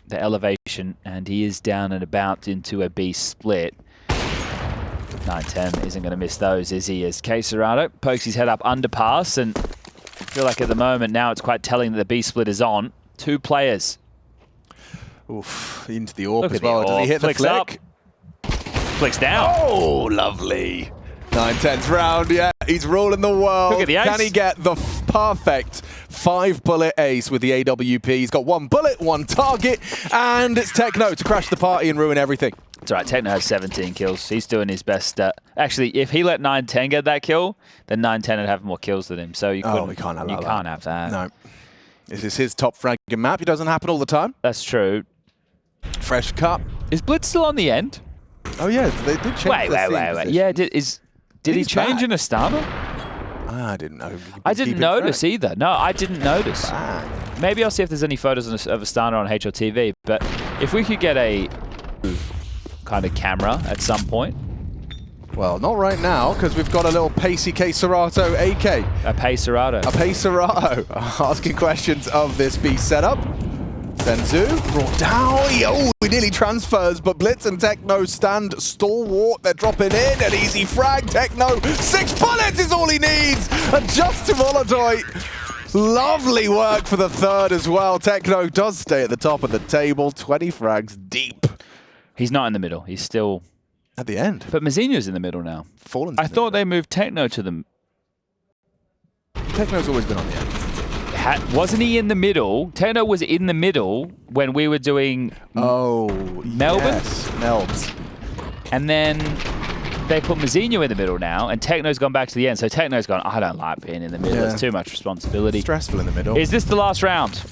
the elevation, and he is down and about into a B split. 9-10 isn't going to miss those, is he? As Queserado pokes his head up underpass, and I feel like at the moment now it's quite telling that the B split is on. 2 players. Oof, into the AWP as well. Does he hit the flick? Up. Flicks down. Oh, lovely. 9-10's round, yeah. He's ruling the world. Look at the ace. Can he get the perfect 5-bullet ace with the AWP? He's got 1 bullet, 1 target, and it's Techno to crash the party and ruin everything. It's all right. Techno has 17 kills. He's doing his best. Actually, if he let 9-10 get that kill, then 9-10 would have more kills than him. So you we can't allow that. You can't have that. No. This is his top fragging map. It doesn't happen all the time. That's true. Fresh cut. Is Blitz still on the end? Oh yeah, they did change. Wait. Yeah, did he change in Astana? I didn't know. I didn't notice either. No, I didn't notice. Maybe I'll see if there's any photos of Astana on HLTV. But if we could get a kind of camera at some point. Well, not right now, because we've got a little pacey Queserato AK. A Pacerato. A Pacerato. Asking questions of this B setup. Senzu brought down. Oh, he nearly transfers, but Blitz and Techno stand stalwart. They're dropping in. An easy frag. Techno, 6 bullets is all he needs. And just to Molotoy. Lovely work for the third as well. Techno does stay at the top of the table. 20 frags deep. He's not in the middle. He's still at the end. But Mazinho's in the middle now. I thought they moved Techno to the... Techno's always been on the end. Wasn't he in the middle? Techno was in the middle when we were doing Melbourne? Yes, Melbs. And then they put Mazinho in the middle now, and Techno's gone back to the end. So Techno's gone, I don't like being in the middle. It's too much responsibility. Stressful in the middle. Is this the last round?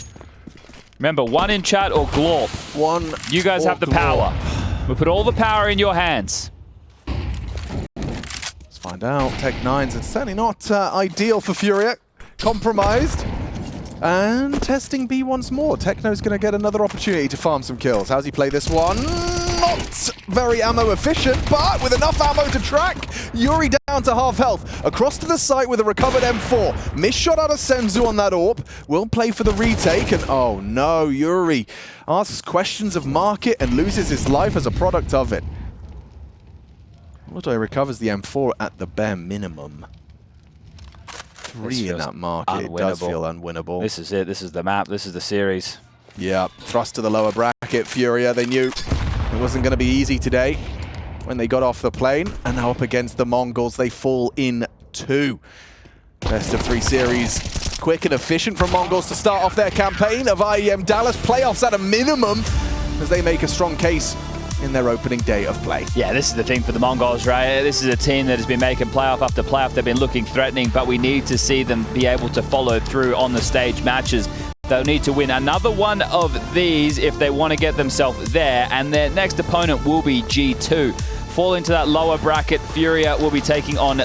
Remember, 1 in chat or glorp. 1. You guys have the power. We put all the power in your hands. Find out. Tech9's, it's certainly not ideal for FURIA. Compromised. And testing B once more. Techno's going to get another opportunity to farm some kills. How's he play this one? Not very ammo efficient, but with enough ammo to track. Yuri down to half health. Across to the site with a recovered M4. Missed shot out of Senzu on that AWP. Will play for the retake. And oh no, Yuri asks questions of market and loses his life as a product of it. Multi recovers the M4 at the bare minimum. 3 in that market. It does feel unwinnable. This is it. This is the map. This is the series. Yeah, thrust to the lower bracket. FURIA, they knew it wasn't going to be easy today when they got off the plane. And now up against the Mongols, they fall in 2. Best of 3 series. Quick and efficient from Mongols to start off their campaign of IEM Dallas. Playoffs at a minimum as they make a strong case in their opening day of play. Yeah, this is the thing for the Mongols, right? This is a team that has been making playoff after playoff. They've been looking threatening, but we need to see them be able to follow through on the stage matches. They'll need to win another one of these if they want to get themselves there, and their next opponent will be G2. Fall into that lower bracket, FURIA will be taking on